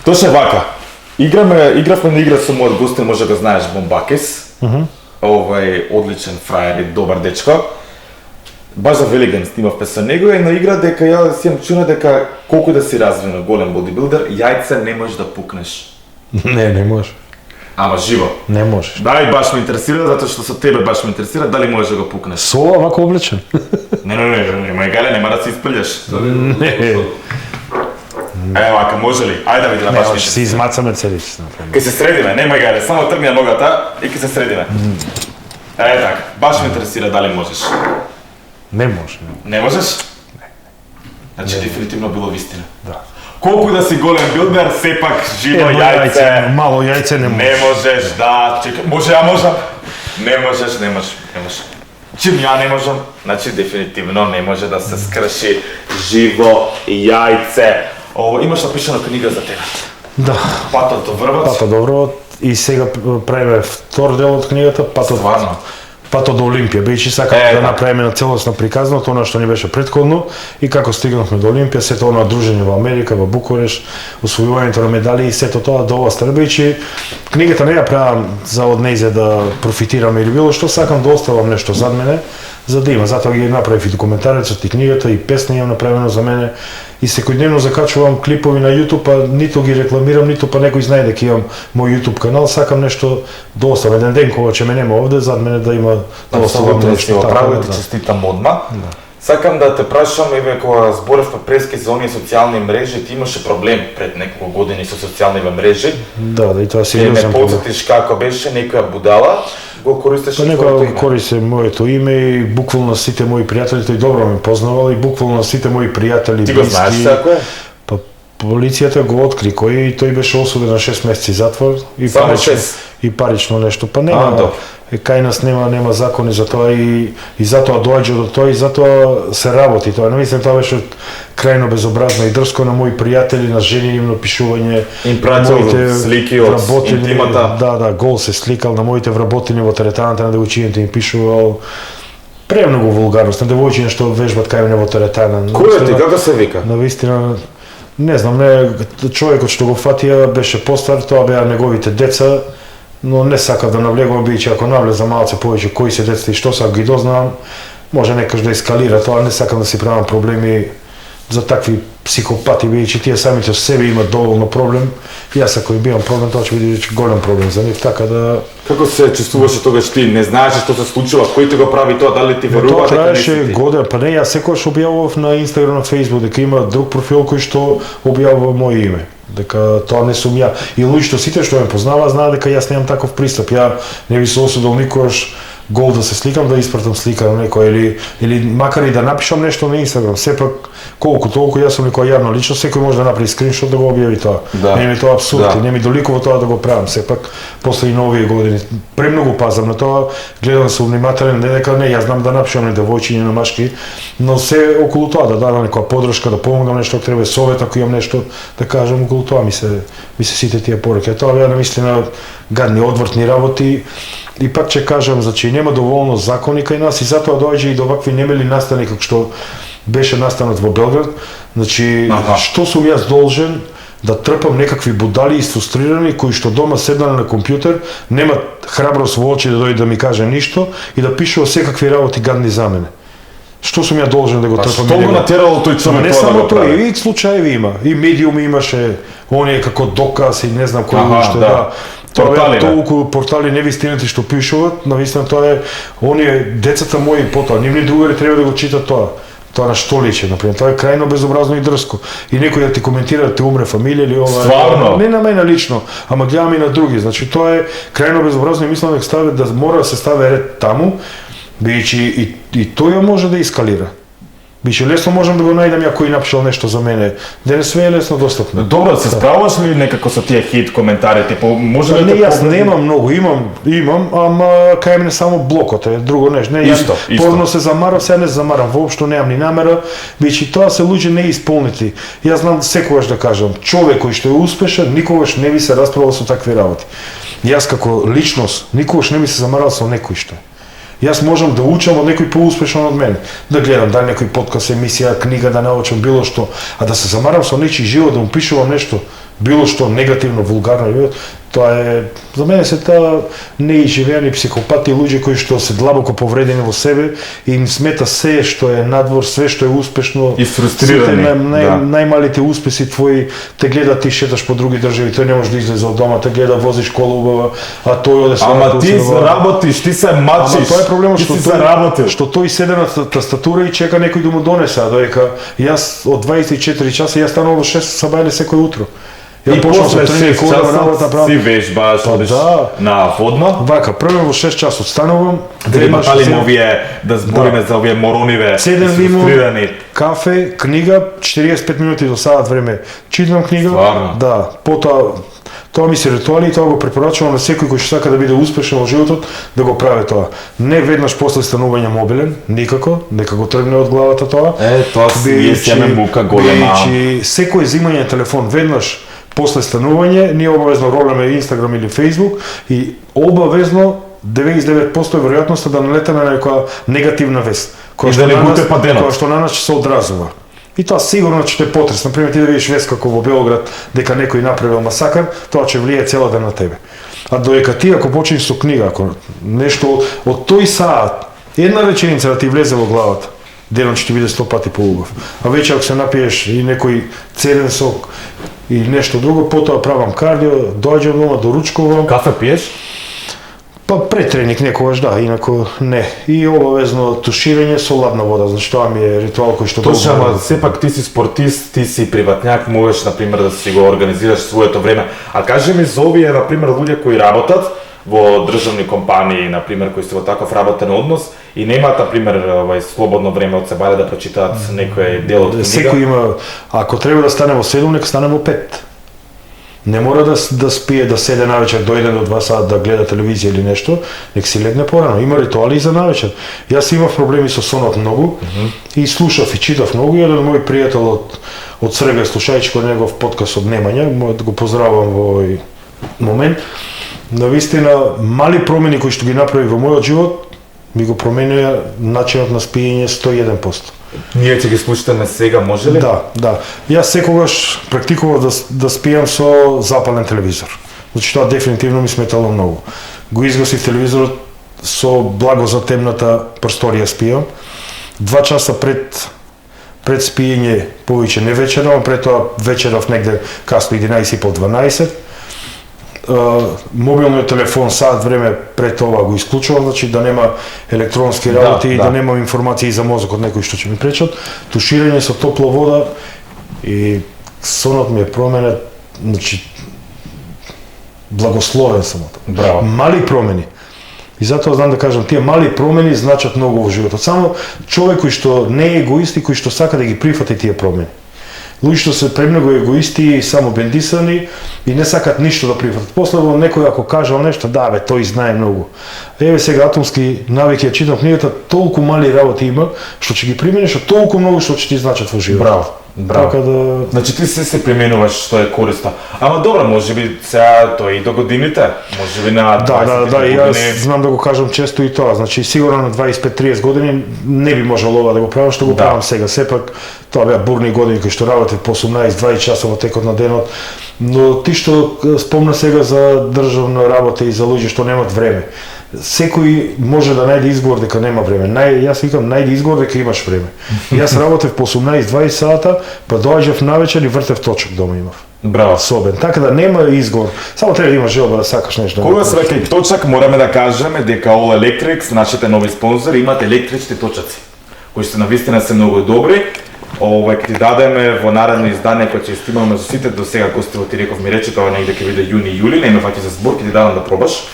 Тоше вака. Игравме на игра со мојот гостин, може да знаеш, Бомбакес. Овај одличен фраер и добар дечко. Баш за Великден снимавме со него и на игра дека ја си имам чуна дека колку да си развиен голем бодибилдер, јајце не можеш да пукнеш. Не може. Ама живо. Не можеш. Да, и баш ме интересира, затоа што со тебе баш ме интересира, дали можеш да го пукнеш. Со овако облечен? Не, мај гале, нема да се испрљаш. Не. Вака, може ли? Ајде да видиме, баш ми Ще си измацаме целите. Ке се средиме, нема гале, само тргни ја ногата и ке се средиме. Така, баш ме интересира дали можеш. Не може. Не можеш? Не. Значи дефинитивно било вистина. Да. Колку да си голем билдер, сепак живо јајце. Мало јајце не може. Не можеш, да, чекай, може ја можам. Не можеш. Чим ја не можам, значи дефинитивно не може да се скрши живо јајце. Имаш напишана книга за тебе. Да. Патот до врвот. Патот до врвот и сега правиме втор дел од книгата, Стварно. Патот до Олимпија. Бејќи сакам да направиме на целосно приказано тоа што ни беше претходно и како стигнавме до Олимпија, сето она дружење во Америка, во Букуреш, освојувањето на медали и сето тоа до ова страна, бејќи книгата не ја правам за од нејзе да профитирам или било што, сакам да оставам нешто зад мене, за да има. Затоа ги направив и документарецот и книгата и песна имам направено за мене и секојдневно закачувам клипови на YouTube, па ниту ги рекламирам, ниту па некој знае дека имам мој YouTube канал, сакам нешто да оставам. Еден ден кога ќе ме нема овде, зад мене да има да оставам нешто. Право ти честитам одма. Сакам да те прашам, еве кога зборевме прески за оние социјални мрежи, ти имаше проблем пред неколку години со социјални мрежи. Да, и тоа си ме сериозен проблем. потсетиш како беше, некоја будала го користеше твоето Некоја име. користи моето име и буквално сите мои пријатели, тој добро ме познавал и буквално сите мои пријатели, Ти го знаеш како е? Па полицијата го откри кој и тој беше осуден на 6 месеци затвор и Само парично, 6? и парично нешто. Па нема, кај нас нема закони за тоа и затоа доаѓа до тоа и затоа се работи тоа. Не мислам тоа беше крајно безобразно и дрско на мои пријатели, на жени им напишување. Им пратил слики од интимата. Да, гол се сликал на моите вработени во теретаната на девојчињата им пишувал. Премногу вулгарност на девојчиња што вежбат кај мене во теретана. Кој ти, како се вика? Навистина, не знам, човекот што го фатија беше постар, тоа беа неговите деца, но не сакав да навлегувам, бидејќи ако навлезам малце повеќе кои се децата и што са ги дознавам, може некош да ескалира тоа, не сакам да си правам проблеми за такви психопати, бидејќи тие самите со себе имаат доволно проблем. Јас ако им бивам проблем, тоа ќе биде голем проблем за нив, така да. Како се чувствуваше тогаш ти? Не знаеше што се случува, кој ти го прави тоа, дали ти верува дека не си траеше ти? година, па не, јас секогаш објавував на Инстаграм, на Фејсбук дека има друг профил кој што објавува моје име. Дека тоа не сум ја. И луѓето сите што ме познаваат знаат дека јас немам таков пристап. Ја не би се осудил никогаш гол да се сликам, да испратам слика на некој или макар и да напишам нешто на Инстаграм, сепак колку толку јас сум некоја јавна личност, секој може да направи скриншот да го објави тоа. Да. Не ми тоа апсурд, Да. не ми доликува тоа да го правам. Сепак после и нови години премногу пазам на тоа, гледам се внимателен, не дека не, јас знам да напишам на девојчиња, на машки, но се околу тоа да дадам некоја подршка, да помогам нешто, ако треба совет, ако имам нешто да кажам, околу тоа ми се сите тие пораки. Тоа беа навистина гадни, одвртни работи. И пак ќе кажам, значи нема доволно закони кај нас и затоа доаѓа и до вакви немели настани како што беше настанот во Белград. Значи, што сум јас должен да трпам некакви будали и фрустрирани кои што дома седнале на компјутер, немат храброст во очи да дојде да ми каже ништо и да пишува секакви работи гадни за мене. Што сум ја должен да го трпам? Што го натерало тој човек не тоа да само го прави? тој, и случаеви има. И медиум имаше, оние како доказ и не знам кој уште, да. Портали, бе. толку портали невистините што пишуваат, навистина тоа е, оние децата мои потоа, нивни другари треба да го читат тоа. Тоа на што личи, например, тоа е крајно безобразно и дрско. И некој да ти коментира да ти умре фамилија или ова. Стварно? Не на мене лично, ама гледам и на други. Значи тоа е крајно безобразно и мислам дека да мора да се стави ред таму, бидејќи и тоа може да ескалира. Бише лесно можам да го најдам ја кој напишал нешто за мене. Денес све е лесно достапно. Добро, се справуваш ли некако со тие хейт коментари, типу, може ли Не, те јас повреди? немам многу, имам, ама кај мене само блокот е, друго нешто. Не, Исто. Порно се замарав, сега не се замарам, воопшто немам ни намера, бидејќи тоа се луѓе неисполнети. Јас знам секогаш да кажам, човек кој што е успешен, никогаш не би се расправил со такви работи. Јас како личност никогаш не би се замарал со некој што е. Јас можам да учам од некој поуспешен од мене, да гледам дали некој подкаст, емисија, книга да научам било што, а да се замарам со нечи живот, да му пишувам нешто било што негативно, вулгарно, тоа е за мене се тоа неизживеани психопати луѓе кои што се длабоко повредени во себе и им смета се што е надвор, све што е успешно, И фрустрирани, да. најмалите успеси твои те гледа ти шеташ по други држави, тој не може да излезе од дома, те гледа возиш кола убава, а тој оде Ама ти заработиш, ти се мачиш. Ама тоа е проблемот ти што си заработил. што тој седе на тастатура и чека некој да му донесе, а додека јас од 24 часа јас станувам во 6 сабајле секој утро. И почнав после со тренинг, 6 одам часа работа, правам. си вежбаш, одиш да. на водно. Вака, прво во 6 часот станувам, Да веднаш имате ли седам, овие, да збориме за овие морониве, Седем лимон, фрустрирани. кафе, книга, 45 минути до саат време читам книга. Стварно? Да, потоа тоа ми се ритуали и тоа го препорачувам на секој кој што сака да биде успешен во животот да го прави тоа. Не веднаш после станување мобилен, никако, нека го тргне од главата тоа. Тоа си е семе мука голема. Бидејќи секој земање на телефон веднаш после станување, ние обавезно ролеме Инстаграм или Фејсбук и обавезно 99% е веројатноста да налете на некоја негативна вест, И да не буте паденот. која што на нас ќе се одразува. И тоа сигурно ќе те потрес. Например, ти да видиш вест како во Белоград дека некој направил масакар, тоа ќе влие цел ден на тебе. А додека ти ако почнеш со книга, ако нешто од тој саат, една реченица да ти влезе во главата, денот ќе ти биде 100 пати поубав. А веќе ако се напиеш и некој цеден сок и нешто друго, потоа правам кардио, доаѓам дома, доручкувам. Кафе пиеш? Па пред тренинг некогаш да, инаку не. И обавезно туширање со ладна вода, значи тоа ми е ритуал кој што Точно, ама сепак ти си спортист, ти си приватњак, можеш, например, да си го организираш своето време. А кажи ми за овие, например, луѓе кои работат во државни компании, например, кои се во таков работен однос и немаат, например, слободно време од себе да прочитаат некој дел од книга. Секој има, ако треба да стане во 7, нека стане во 5. Не мора да спие, да седе навечер до 1 до 2 сат да гледа телевизија или нешто, нека си легне порано. Има ритуали за навечер. Јас имав проблеми со сонот многу и слушав и читав многу. Еден мој пријател од Србија, слушајќи кој негов подкаст од Немања, да го поздравам во овој момент. Навистина, мали промени кои што ги направи во мојот живот, ми го променија начинот на спиење 101%. Ние ќе ги слушаме сега, може ли? Да. Јас секогаш практикував да спијам со запален телевизор. Значи тоа дефинитивно ми сметало многу. Го изгасив телевизорот со благо за темната просторија спијам. 2 часа пред спиење повеќе не вечерам, пред тоа вечерав негде касно 11:30-12. Мобилниот телефон саат време пред ова го исклучувам, значи да нема електронски работи и да немам информации за мозокот некои што ќе ми пречат. Туширање со топла вода и сонот ми е променет, значи благословен сум. Браво. Мали промени. И затоа знам да кажам, тие мали промени значат многу во животот. Само човек кој што не е егоист и кој што сака да ги прифати тие промени. Луѓе што се премногу егоисти и само бендисани и не сакат ништо да прифатат. После во некој ако кажал нешто, да бе, тој знае многу. Еве сега атомски навики, ја читам книгата, толку мали работи има што ќе ги примениш, а толку многу што ќе ти значат во животот. Браво. Така да... Значи ти се применуваш што е корисно. Ама добро, можеби сега тоа и до годините, можеби на 20 Да, и години. јас знам да го кажам често и тоа. Значи сигурно на 25-30 години не би можело ова да го правам што го правам сега. Сепак тоа беа бурни години кои што работев по 18-20 часа во текот на денот. Но ти што спомна сега за државна работа и за луѓе што немаат време. секој може да најде изговор дека нема време. Јас викам најде изговор дека имаш време. Јас работев по 18-20 сата, па доаѓав навечер и вртев точок дома имав. Браво. Собен. Така да нема изговор. Само треба да имаш желба да сакаш нешто. Кога се веќе точак, мораме да кажеме дека All Electrics, нашите нови спонзори, имат електрични точаци, кои се навистина се многу добри. Ќе ти дадеме во наредно издание кое ќе стимаме за сите до сега гостиво, ти реков ми рече тоа негде ќе биде јуни-јули, не ме фаќа за збор, ќе ти дадам да пробаш.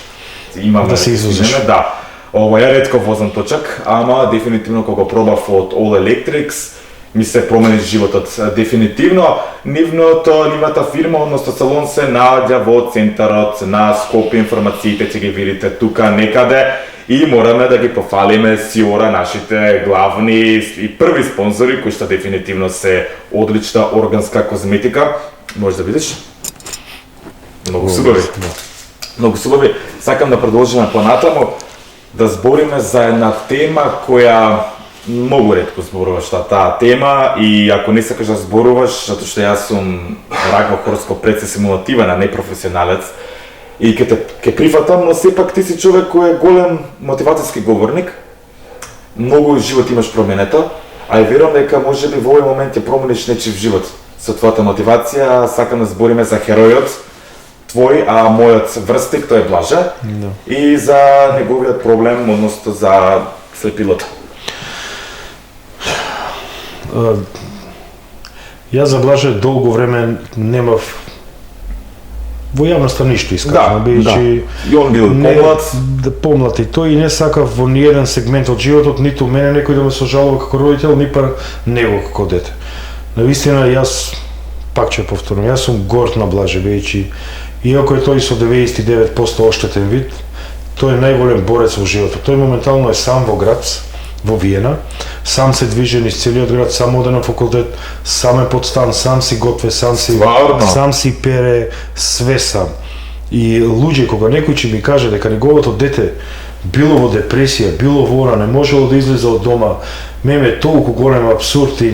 Имаме да се изузеш. Да. Ја ретко возам точак, ама дефинитивно кога пробав од All Electrics ми се промени животот. Дефинитивно нивната фирма, односно салон се наоѓа во центарот на Скопје, информациите ќе ги видите тука некаде. И мораме да ги пофалиме Сиора, нашите главни и први спонзори, кои што дефинитивно се одлична органска козметика. Може да видиш? Многу сурови. Многу сурови. Сакам да продолжиме понатаму, да збориме за една тема која многу ретко зборуваш на таа тема и ако не сакаш да зборуваш, затоа што јас сум рак во хороскоп предсимулативен, а не професионалец, и ќе прифатам, но сепак ти си човек кој е голем мотивацијски говорник. Многу живот имаш променета, а и верувам дека можеби во овој момент ќе промениш нечив живот со твојата мотивација. Сакам да збориме за херојот твој, а мојот врстник тој е Блаже, и за неговиот проблем, односно за слепилото. Јас за Блаже долго време немав во јавноста ништо искажано, бидејќи и он бил помлад. Помлад и тој и не сакав во ниеден сегмент од животот, ниту мене некој да ме сожалува како родител, ни пар него како дете. Навистина јас, пак ќе повторам, јас сум горд на Блаже, бидејќи иако е тој со 99% оштетен вид, тој е најголем борец во животот. Тој моментално е сам во град, во Виена, сам се движи низ целиот град, сам оде на факултет, сам е под стан, сам си готве, сам си пере, све сам. И луѓе, кога некој ќе ми каже дека неговото дете било во депресија, било во ора, не можело да излезе од дома, ме е толку голем абсурд и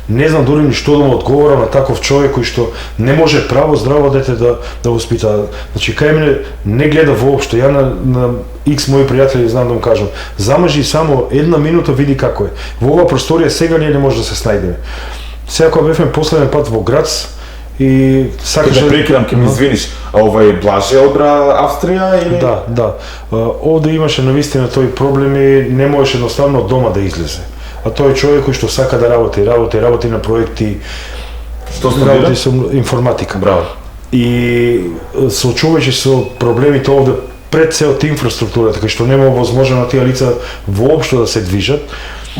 не знам дури ни што да му одговорам на таков човек кој што не може право здраво дете да воспита. Значи кај мене не гледа воопшто. Ја на X мои пријатели знам да му кажам, замажи само една минута, види како е. Во оваа просторија сега ние не може да се снајдеме. Сега кога бевме последен пат во град и сакаш да прекинам, ќе ми извиниш, а овој Блаже одбра Австрија или? Да. Овде имаше навистина тој проблем и не можеше едноставно од дома да излезе. А тој е човек кој што сака да работи на проекти. Што студира? Работи со информатика. Браво. И соочуваше со проблемите овде пред целата инфраструктурата, кај што нема возможно на тие лица воопшто да се движат.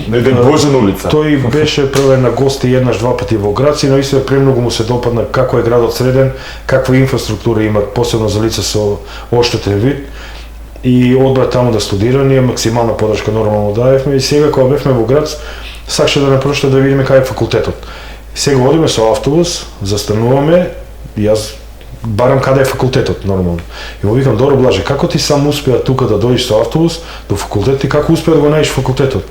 Не ден Боже на улица. Тој беше првен на гости еднаш-два пати во град и наистина премногу му се допадна како е градот среден, каква инфраструктура имат, посебно за лица со оштетен вид. И одбра таму да студира, ние максимална подршка нормално даевме и сега кога бевме во град, сакаше да не прошта да видиме кај е факултетот. Сега одиме со автобус, застануваме, јас барам каде е факултетот нормално. И му викам, добро Блаже, како ти сам успеа тука да дојдеш со автобус до факултет и како успеа да го најдеш факултетот?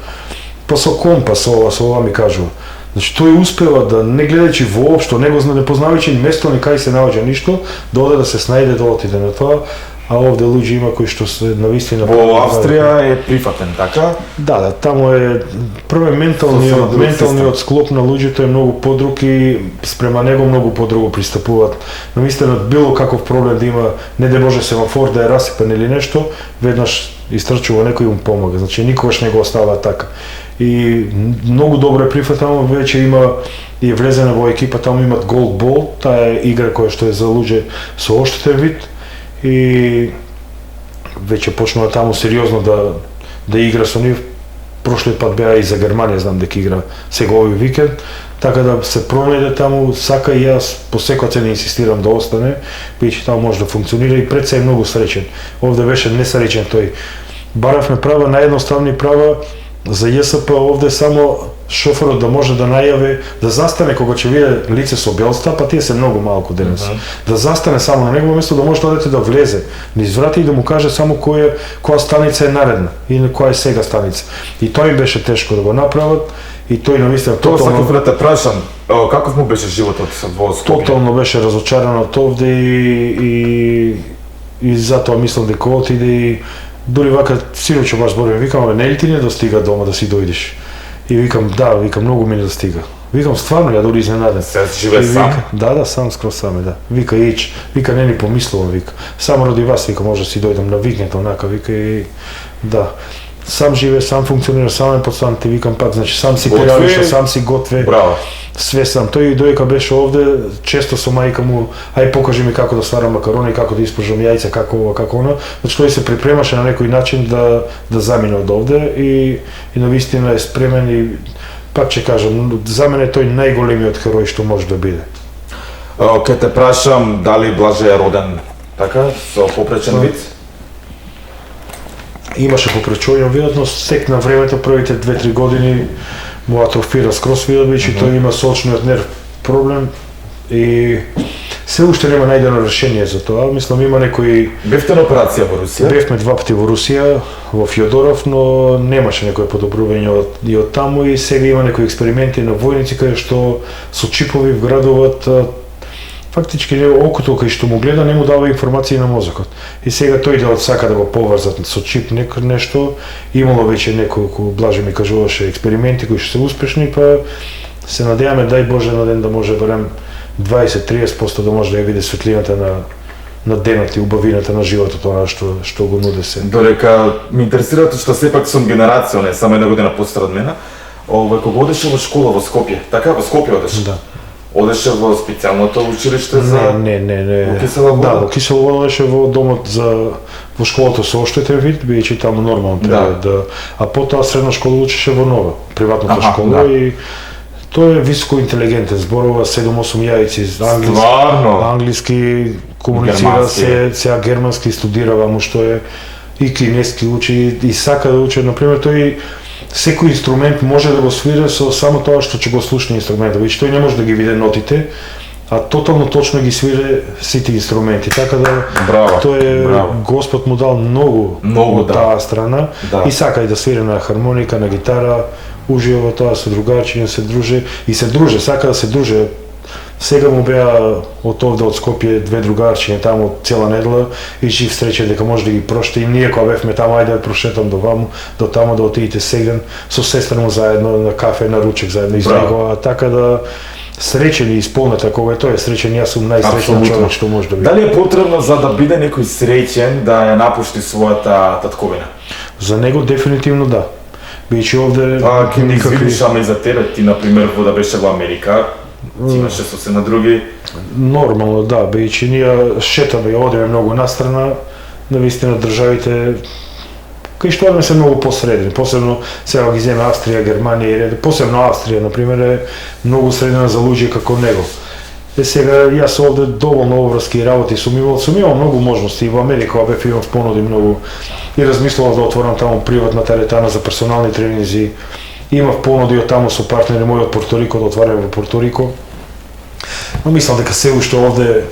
Па со компас, со ова ми кажува. Значи тој успева да не гледајќи воопшто, не познавајќи место ни кај се наоѓа ништо, да оде да се снајде, да отиде на тоа. А овде луѓе има кои што се навистина во Австрија е прифатен, така? Да, таму е првен менталниот склоп на луѓето е многу подруг и спрема него многу подруго пристапуваат. Навистина било каков проблем да има, не да може семафор да е расипан или нешто, веднаш истрчува некој и му помага. Значи никогаш не го оставаа така. И многу добро е прифатено, веќе има и влезена во екипа, таму имат Gold Ball, таа е игра која што е за луѓе со оштетен вид. И веќе почнува таму сериозно да игра со нив. Прошлиот пат беа и за Германија, знам дека игра сега овој викенд, така да се пронајде таму, сака и јас по секоја цена инсистирам да остане, бидејќи таму може да функционира и пред се е многу среќен. Овде беше несреќен тој. Баравме права, наједноставни права за ЈСП, овде само шоферот да може да најави, да застане кога ќе види лице со белста, па тие се многу малку денес. Да застане само на негово место, да може тоа дете да влезе низ врата и да му каже само која станица е наредна и која е сега станица. И тоа им беше тешко да го направат и тој навистина тоа сакав да те прашам, каков му беше животот во Скопје? Тотално беше разочаран од овде и затоа мислам дека отиде и Дури вака синоќа баш зборим, викам, не ли ти не достига дома да си дојдеш? И викам, да, викам, многу ми не достига. Викам, стварно, ја дури изненаден. Сега си живее сам? Да, сам, скроз сам е, да. Вика, ич, вика, не ни помислувам, вика. Само ради вас, вика, може да си дојдам на викенд, онака, вика, и да. Сам живее, сам функционира, сам е подстан, ти викам пак, значи, сам си периодишта, сам си готве. Браво. Све сам. Тој доека беше овде, често со мајка му, ај покажи ми како да сварам макарони, како да испржам јајца, како ова, како она. Значи тој се припремаше на некој начин да замине од овде и навистина е спремен и пак ќе кажам, за мене тој најголемиот херој што може да биде. Ке те прашам дали Блаже е роден така со попречен вид? Имаше попречување видот, но стек на времето првите 2-3 години му атрофира скроз видот, бидејќи тој има со очниот нерв проблем и се уште нема најдено решение за тоа. Мислам има некои Бевте на операција во Русија? Бевме 2 пати во Русија, во Фјодоров, но немаше некое подобрување и од таму и сега има некои експерименти на војници каде што со чипови вградуваат фактички окото кај што му гледа не му дава информации на мозокот. И сега тој да сака да го поврзат со чип нешто, имало веќе неколку, Блаже ми кажуваше, експерименти кои што се успешни, па се надеваме дај Боже на ден да може барем 20-30% да може да ја види светлината на денот и убавината на животот, она што го нуде се. Додека ме интересира што сепак сум генерација, не само една година постар од мене. Кога одеше во школа во Скопје, така во Скопје одеше? Да. Одеше во специјалното училиште за Не. Во кисела вода? Да, во кисела вода беше во домот во школата со оштетен вид, бидејќи таму нормално треба да. А потоа средна школа учеше во Нова, приватната школа и тој е високо интелигентен, зборува 7-8 јајци, англиски комуницира сега германски студира му што е и кинески учи и сака да учи, например тој секој инструмент може да го свири со само тоа што ќе го слушне инструментот, бидејќи тој не може да ги види нотите, а тотално точно ги свири сите инструменти, така да тој е Господ му дал многу од таа страна и сака и да свири на хармоника, на гитара, ужива тоа со другарчиња, се друже, сака да се друже. Сега му беа од овде од Скопје 2 другарчиња таму цела недела и жив среќа дека може да ги прошта и ние кога бевме таму ајде да прошетам до таму да отидете сега со сестра му заедно на кафе, на ручек заедно излегува, така да среќен и исполнета кога е тој среќен, јас сум најсреќен човек што може да биде. Дали е потребно за да биде некој среќен да ја напушти својата татковина? За него дефинитивно да. Бидејќи овде ке ми извиниш, ама и за тебе, ти например да беше во Америка, ти имаше сосема други. Нормално да, бидејќи ние шетаме и одиме многу настрана, навистина државите кај што одиме се многу посредени, посебно сега ги земе Австрија, Германија и посебно Австрија, например, е многу средена за луѓе како него. Сега јас овде доволно обврски работи сум имал многу можности и во Америка бев имав понуди многу и размислував да отворам таму приватна теретана за персонални тренинзи. Имав понуди од таму со партнери мои од Порторико да отварам во Порторико. Но мислам дека се уште овде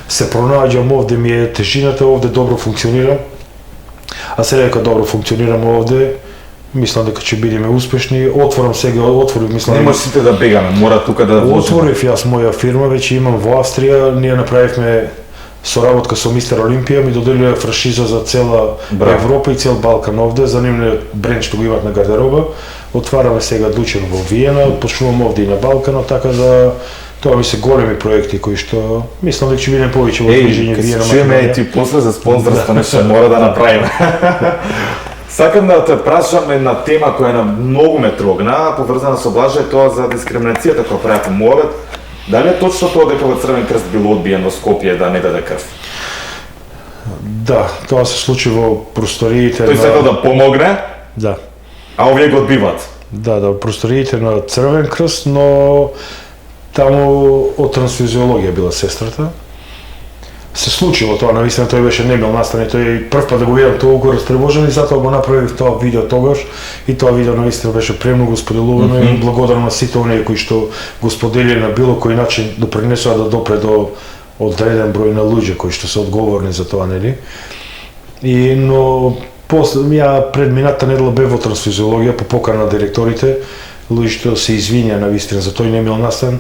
се пронаоѓам, овде ми е тежината, овде добро функционирам. А сега дека добро функционирам овде, мислам дека ќе бидеме успешни. Отворив, мислам. Не може сите да бегаме, мора тука да отворив јас моја фирма, веќе имам во Австрија, ние направивме соработка со Мистер Олимпија, ми доделија франшиза за цела Европа и цел Балкан овде, за нивниот бренд што го имат на гардероба. Отвараме сега Дучен во Виена, почнувам овде и на Балканот, така да тоа ми се големи проекти кои што мислам дека ќе бидеме повеќе во движење Виена. Чуеме ти после за спонзорство нешто мора да направиме. Сакам да те прашам една тема која на многу ме трогна, поврзана со Блаже, тоа за дискриминацијата која правите муавет. Дали е точно тоа дека во Црвен крст бил одбиен во Скопје да не даде крв? Да, тоа се случи во просториите Тој сакал да помогне? Да. А овие го одбиваат? Да, просториите на Црвен крст, но таму од трансфузиологија била сестрата. Се случило тоа, навистина тој беше немил настран и тој прв пат да го видам толку растревожен и затоа го направив тоа видео тогаш и тоа видео навистина беше премногу споделувано и благодарам на сите оние кои што го споделиле на било кој начин допринесоа да допре до одреден број на луѓе кои што се одговорни за тоа, нели? Но после ја пред мината недела бев во трансфузиологија по покана на директорите луѓето се извинија на вистина за тој немил настан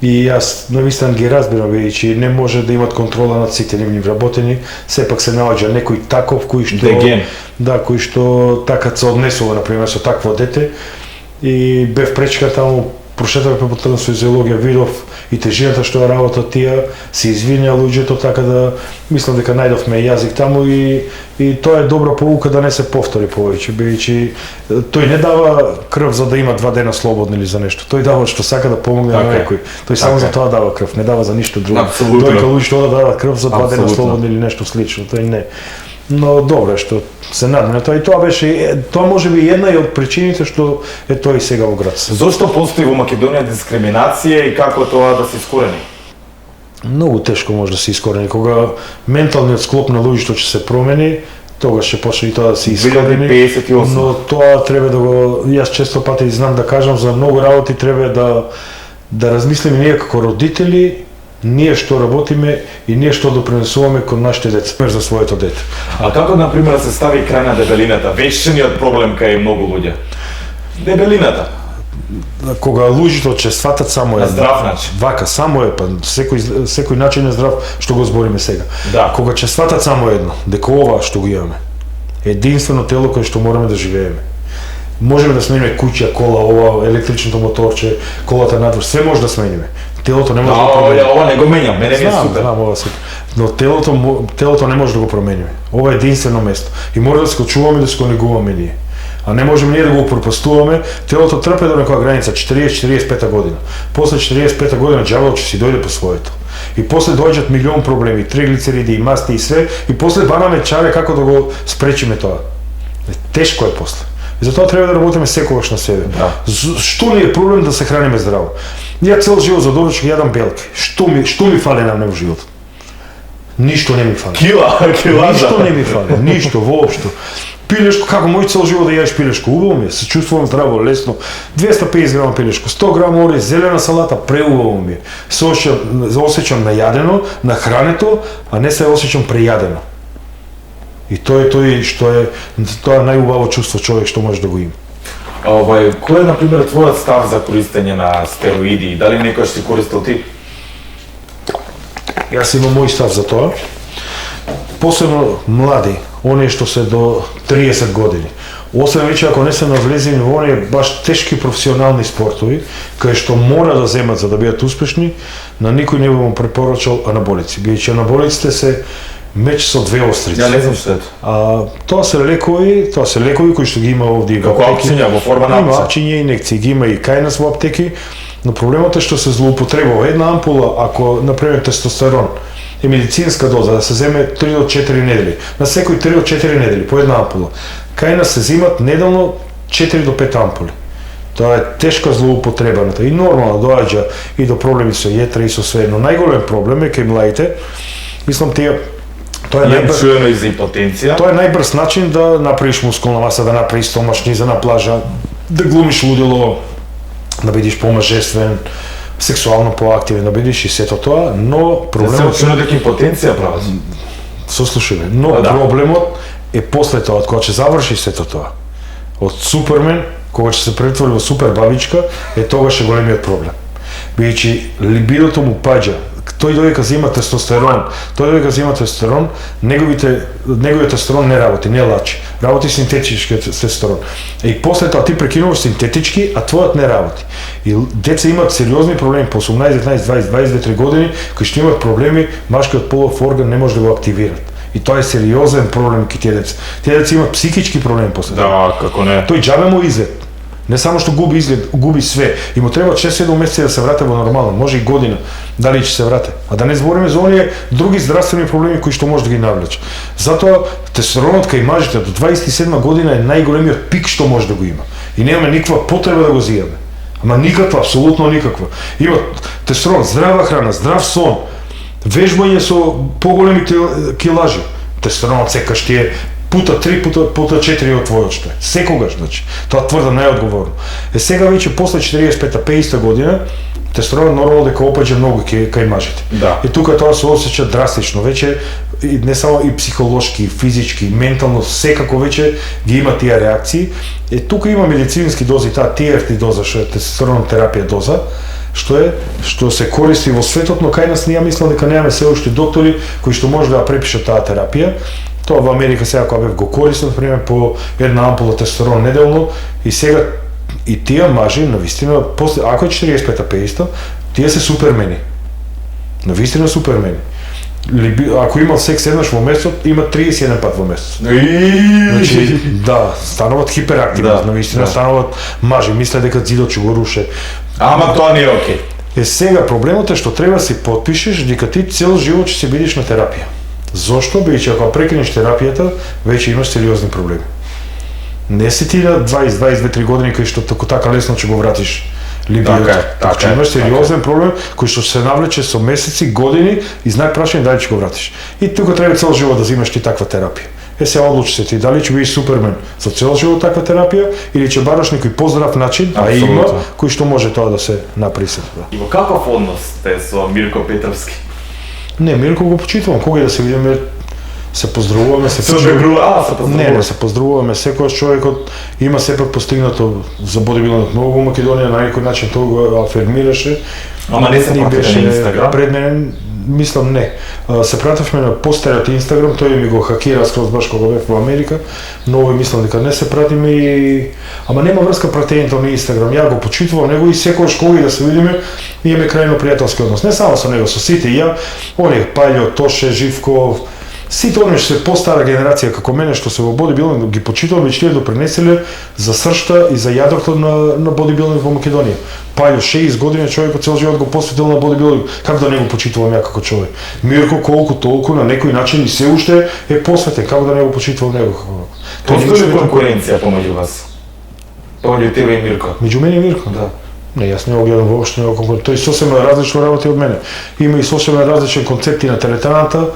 и јас на вистина ги разбирам бидејќи не може да имат контрола над сите нивни вработени, сепак се наоѓа некој таков кој што Деген. да, кој што така се однесува на пример со такво дете и бев пречка таму прошетав по трансфузиологија, видов и тежината што ја работа тие, се извинија луѓето, така да мислам дека најдовме јазик таму и тоа е добра поука да не се повтори повеќе, бидејќи тој не дава крв за да има 2 дена слободни или за нешто. Тој дава што сака да помогне на Така е. некој. Тој само за тоа дава крв, не дава за ништо друго. Апсолутно. Тој луѓето да дава крв за 2 дена Апсолутно. слободни или нешто слично, тој не. Но добро што се надмина тоа и тоа беше тоа можеби една и од причините што е тој сега во град. Зошто постои во Македонија дискриминација и како тоа да се искорени? Многу тешко може да се искорени. Кога менталниот склоп на луѓето ќе се промени, тогаш ќе почне и тоа да се искорени. 2058. Но тоа треба да го... Јас често пати знам да кажам за многу работи треба да размислиме ние како родители, ние што работиме и ние што допринесуваме кон нашите деца, за своето дете. А како, например, да се стави крај на дебелината? Вечниот проблем кај многу луѓе. Дебелината. Кога луѓето ќе сватат само На здрав начин. Вака, само е, па секој начин е здрав што го збориме сега. Да. Кога ќе сватат само едно, дека ова што го имаме, единствено тело кое што мораме да живееме. Можеме да смениме куќа, кола, ова, електричното моторче, колата надвор, све може да смениме. Телото не може да го промени. Ова не го менјам, мене ми е супер. Знам ова се. Но телото не може да го промениме. Ова е единствено место. И мора да се го чуваме, да се го негуваме ние. А не можеме ние да го пропастуваме. Телото трпе до некоја граница, 40-45 година. После 45 година џавол ќе си дојде по своето. И после доаѓаат милион проблеми, триглицериди и масти и све, и после банаме чаре како да го спречиме тоа. Тешко е после. И затоа треба да работиме секогаш на себе. Да. Што ни е проблем да се храниме здраво? Ја цел живот за доручок јадам белки. Што ми фали на мене во животот? Ништо не ми фали. Кила. Ништо не ми фали, ништо воопшто. Пилешко, како мој цел живот да јадеш пилешко, убаво ми е, се чувствувам здраво, лесно. 250 грама пилешко, 100 грама ориз, зелена салата, преубаво ми е. Се осеќам најадено, нахрането, а не се осеќам прејадено. И тоа е тој што е тоа најубаво чувство човек што може да го има. Кој е, например, твојот став за користење на стероиди? Дали некој си користил ти? Јас имам мој став за тоа. Посебно млади, оние што се до 30 години. Освен веќе ако не се навлезени во оние баш тешки професионални спортови, кај што мора да земат за да бидат успешни, на никој не би му препорачал анаболици. Бидејќи анаболиците се меч со две острици. Ја не знам што е тоа. Тоа се лекови кои што ги има овде во Како аптеки. апчиња во форма на Има апчиња. апчиња и инекции, ги има и кај нас во аптеки, но проблемот е што се злоупотребува. Една ампула, ако например тестостерон, е медицинска доза да се земе 3 до 4 недели. На секој 3 до 4 недели по една ампула. Кај нас се земат неделно 4 до 5 ампули. Тоа е тешка злоупотребаната и нормално доаѓа и до проблеми со јетра и со све, но најголем проблем е кај младите. Мислам тоа е Имам чуено и за импотенција. Тоа е најбрз начин да направиш мускулна маса, да направиш стомашниза на плажа, да глумиш лудело, да бидеш помажествен, сексуално поактивен, да бидеш и сето тоа, но Се проблемот чуено дека импотенција прават. сослушаме, но Да. проблемот е после тоа, кога ќе заврши сето тоа. Од Супермен, кога ќе се претвори во супер бабичка, е тогаш е големиот проблем. Бидејќи либидото му паѓа, тој додека зема тестостерон, неговиот тестостерон не работи, не лачи. Работи синтетичкиот тестостерон. И после тоа ти прекинуваш синтетички, а твојот не работи. И деца имаат сериозни проблеми по 18, 19, 20, 22-3 години, кои што имаат проблеми, машкиот полов орган не може да го активираат. И тоа е сериозен проблем кај тие деца. Тие деца имаат психички проблеми после тоа. Да, како не. Тој џабе му изглед. Не само што губи изглед, губи све. И му треба 6-7 месеци да се врате во нормално, може и година, дали ќе се врате. А да не збориме за оние други здравствени проблеми кои што може да ги навлече. Затоа тестостеронот кај мажите до 27 година е најголемиот пик што може да го има. И немаме никаква потреба да го зијаме. Ама никаква, апсолутно никаква. Има тестостерон, здрава храна, здрав сон, вежбање со поголеми килажи. Тестостеронот секаш ти е пута 3, пута 4 од твојот што е. Секогаш, значи. Тоа тврдам најодговорно. Сега веќе после 45-50 година Тестостерон нормално дека опаѓа многу кај мажите. Да. И тука тоа се осеќа драстично, веќе и не само и психолошки, и физички, и ментално, секако веќе ги има тие реакции. Тука има медицински дози, таа TRT доза, што е тестостерон терапија доза, што се користи во светот, но кај нас ние мислам дека немаме се уште доктори кои што може да препишат таа терапија. Тоа во Америка сега кога бев го користам, например, по една ампула тестостерон неделно, и сега и тие мажи, навистина, после, ако е 45-50, тие се супермени. Навистина супермени. Ако има секс еднаш во месецот, има 31 пат во месецот. Значи, да, стануваат хиперактивни, навистина стануваат мажи, мисле дека зидот ќе го руше. Ама тоа не е окей. Сега проблемот е што треба да си потпишеш дека ти цел живот ќе се бидеш на терапија. Зошто? Бидејќи ако прекинеш терапијата, веќе имаш сериозни проблеми. Не си ти на 20-22-3 години кои што така лесно ќе го вратиш либијот. Така имаш сериозен проблем кој што се навлече со месеци, години и знак прашање дали ќе го вратиш. И тука треба цел живот да взимаш ти таква терапија. Се одлучи се ти дали ќе бидеш супермен за цел живот таква терапија или ќе бараш некој поздрав начин, а има кој што може тоа да се направи се. И во каков однос сте со Мирко Петровски? Не, Мирко го почитувам, кога да се видиме, се поздравуваме, се Не, се поздравуваме, секојаш човекот има сепак постигнато за бодибилдинг многу во Македонија, на некој начин тоа го афирмираше. Ама не се пратите на Инстаграм? Пред мене, мислам не. Се пратевме на постарот Инстаграм, тој ми го хакира скроз баш кога бев во Америка. Ново мислам дека не се пратиме и ама нема врска пратењето на Инстаграм. Ја го почитувам него и секогаш кога и да се видиме, имаме крајно пријателски однос. Не само со него, со сите и ја, оние Пајло, Тоше, Живко, сите оние што се постара генерација како мене што се во бодибилдинг ги почитувам и тие допринеселе за сршта и за јадрото на бодибилдинг во Македонија. Пајло 6 години човекот цел живот го посветил на бодибилдинг, како да не го почитувам ја како човек. Мирко колку толку на некој начин и се уште е посветен, како да не го почитувам него како. Постои ли конкуренција помеѓу вас? Помеѓу тебе и Мирко? Меѓу мене и Мирко, да. Не, јас не го гледам воопшто него конкуренција. Тој сосема различно работи од мене. Има и сосема различен концепти на теретаната.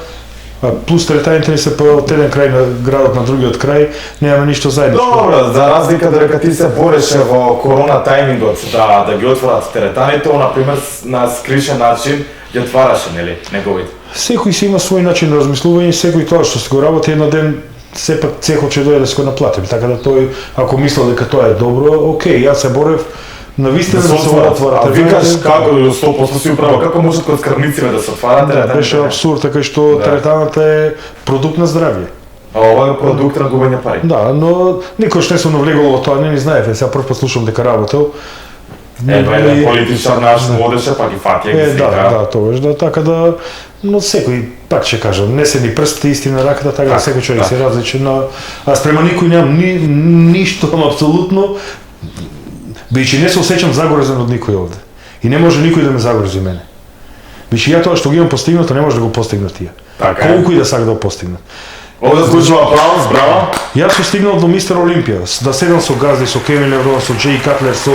Плюс теретаните ни се од еден крај на градот на другиот крај, немаме ништо заедничко. Добро, за разлика дека ти се бореше во корона тајмингот да ги отворат теретаните, например на скришен начин ги отвараше, нели, неговите. Секој си има свој начин на размислување, секој тоа што се го работи еден ден сепак цехот ќе дојде да се го наплати. Така да тој ако мислел дека тоа е добро, окей, јас се борев навистина да се отварат. А викаш како 100% си управа, како може код скрбниците да се отварат теретаните? Беше абсурд, така што теретаната е продукт на здравје. А ова е продукт на губење пари. Да, но никош не сум навлегол во тоа, не ни знаете, сега прв пат слушам дека работел. Еден политичар наш водеше, па ги фатија ги слика. Да, тогаш, да, така да, но секој, пак ќе кажам, не се ни прстите истина раката, така да секој човек се различен, а спрема никој немам ништо, апсолутно, бидејќи не се осеќам загрозен од никој овде. И не може никој да ме загрози мене. Бидејќи ја тоа што ги имам постигнато, не може да го постигнат тие. Колку и да сака да го постигнат. Овде звучува аплауз, браво. Јас сум стигнал до Мистер Олимпија, да седам со газди, со Кевин Леврон, со Джей Катлер, со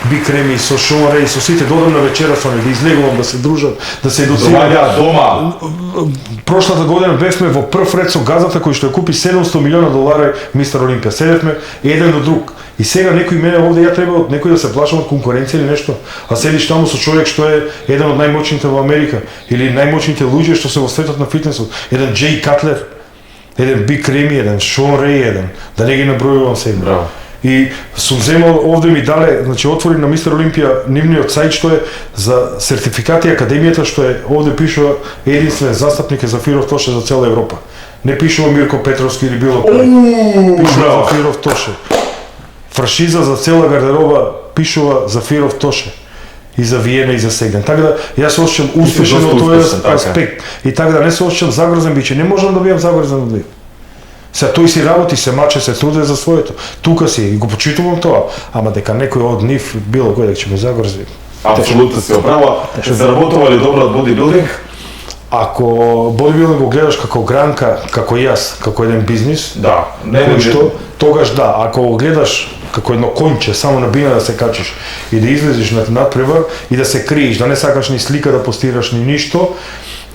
Биг Реми, со Шон Рей, со сите, додам на вечера со нив, да излегувам, да се дружат, да се едуцират. Дома. Прошлата година бевме во прв ред со газата кој што ја купи $700 милиона Мистер Олимпија. Седевме еден до друг. И сега некој мене овде ја треба од некој да се плашам од конкуренција или нешто, а седиш таму со човек што е еден од најмоćните во Америка или најмоćните луѓе што се во светот на фитнесот, еден Джей Катлер, еден Биг Реми, еден Шон Рей, еден, да не ги набројувам сега. Браво. И сум земал, овде ми дале, значи отвори на Мистер Олимпија нивниот сајт што е за сертификати академијата што е овде пишува единствен застапник е Зафиров Тоше за цела Европа. Не пишува Мирко Петровски или било кој. Пишува Зафиров Тоше. Франшиза за цела гардероба пишува Зафиров Тоше. И за Виена и за Сегден. Така да јас се осеќам успешен од тој аспект. И така да не се осеќам загрозен, биќе не можам да бидам загрозен од нив. Се тој си работи, се маче, се труди за своето. Тука си и го почитувам тоа, ама дека некој од нив било кој дека ќе ме загрози. Апсолутно си оправа. Заработува ли добро од бодибилдинг? Ако бодибилдинг го гледаш како гранка, како јас, како еден бизнис, да, не што тогаш да, ако го гледаш како едно конче, само на бина да се качиш и да излезеш на надпревар и да се криеш, да не сакаш ни слика да постираш ни ништо,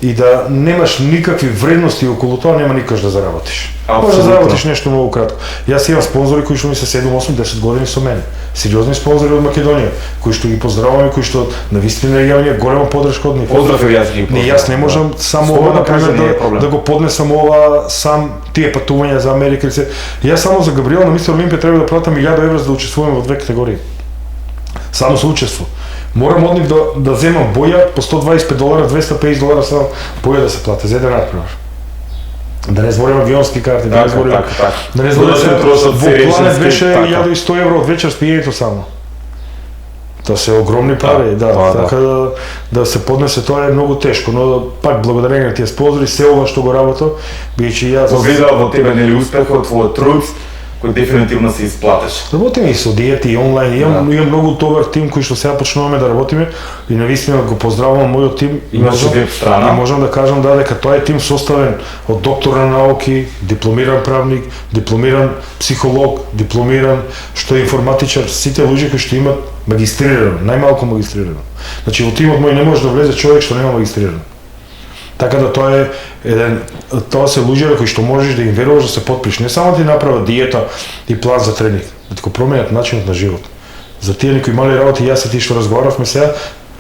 и да немаш никакви вредности околу тоа, нема никош да заработиш. Може да Апсолутно. заработиш нешто многу кратко. Јас имам спонзори кои што ми се 7, 8, 10 години со мене. Сериозни спонзори од Македонија, кои што ги поздравувам и кои што навистина ја голема поддршка од нив. Поздрав и јас ги Не, јас не можам само ова, Слободно кажи, не е например, проблем. да го поднесам ова сам, тие патувања за Америка и се. Јас само за Габриел на Мистер Олимпија треба да платам 1000 евра за да учествувам во две категории. Само за учество. Морам од нив да земам боја по $125, $250 само боја да се плати за еден надпревар. Да не зборим авионски карти, да не зборим... така. Да не зборим Додатен трошок, во серијшен Планет скрип, беше така. 1100 евро од вечер спиењето само. Тоа се огромни пари, да, тоа, така да се поднесе тоа е многу тешко, но пак благодарение на тие спонзори, се ова што го работам, бидејќи јас Видел во тебе нели успехот, твојот труд, кој дефинитивно се исплатеш. работиме и со диети и онлайн, имам многу добар тим кој што сега почнуваме да работиме и навистина го поздравувам мојот тим и Имаш можам, веб страна? и можам да кажам дека тоа е тим составен од доктор на науки, дипломиран правник, дипломиран психолог, дипломиран што е информатичар, сите луѓе кои што имат магистрирано, најмалку магистрирано. Значи во тимот мој не може да влезе човек што нема магистрирано. Така да тоа е тоа се луѓе кои што можеш да им веруваш да се потпиш, не само ти направат диета и план за тренинг, да ти го променат начинот на живот. За тие некои мали работи, јас и ти што разговаравме сега,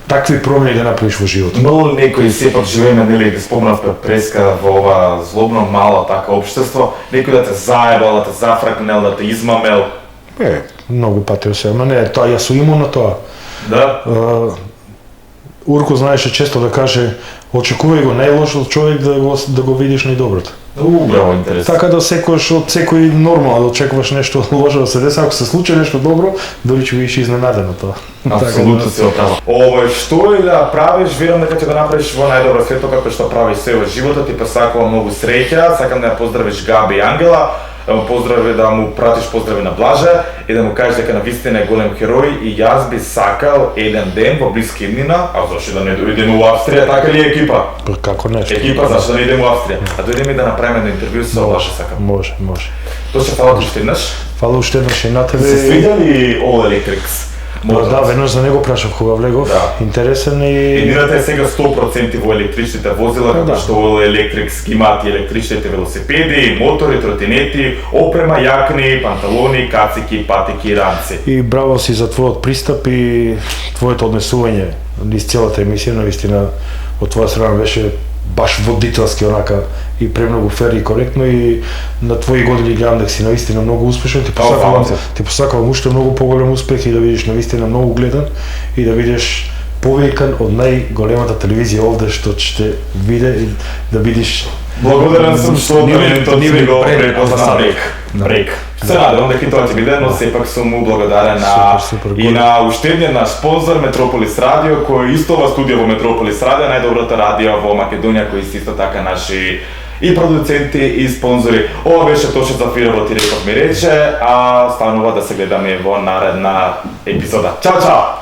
такви промени да направиш во животот. Но некои сепак живееме, нели, да спомнав пред преска во ова злобно мало така општество, некој да те заебал, да те зафракнел, да те измамел. Многу пати се, ама не, тоа јас сум имун на тоа. Да? Урко знаеше често да каже, очекувај го најлошот човек да го видиш најдоброто. Браво, интересно. Така да секојаш од секој нормално да очекуваш нешто лошо да се деси, ако се случи нешто добро, дори ќе бидеш изненаден од тоа. Апсолутно се оправа. Овој што и да правиш, верувам дека ќе го направиш во најдобро светло како што правиш се во животот и посакувам многу среќа. Сакам да ја поздравиш Габи и Ангела, да му поздрави, да му пратиш поздрави на Блаже и да му кажеш дека навистина е голем херој и јас би сакал еден ден во блиска иднина, а зашто да не дојдеме во Австрија, така ли е екипа? Како нешто. Екипа, зашто да не идеме во Австрија? А дојдеме да направиме едно интервју со Блаже, сакам. Може. Тоа ќе фала уште еднаш. Фала уште еднаш и на тебе. Се свиѓа ли All Electrics? Да, веднаш за него прашав кога влегов. Да. Интересен и... Едината е сега 100% во електричните возила, како Да. што All Electrics ги имаат и електричните велосипеди, мотори, тротинети, опрема, јакни, панталони, кацики, патики, рамци. И браво си за твојот пристап и твоето однесување низ целата емисија, навистина од твоја страна беше баш водителски онака и премногу фер и коректно и на твои години гледам дека си навистина многу успешен, фала се. ти посакувам уште многу поголем успех и да видиш навистина многу гледан и да видиш повикан од најголемата телевизија овде што ќе виде и да видиш. Благодарен сум што талентот нивен си го бренд, препозна амбасадор. Брек. Се надевам дека и тоа ќе биде, но сепак сум му благодарен на Супер, и на уште еден наш спонзор Метрополис Радио, кој исто ова студио во Метрополис Радио, најдоброто радио во Македонија, кои се исто така наши и продуценти и спонзори. Ова беше точно за Фирово ти реков ми рече, а станува да се гледаме во наредна епизода. Чао, чао!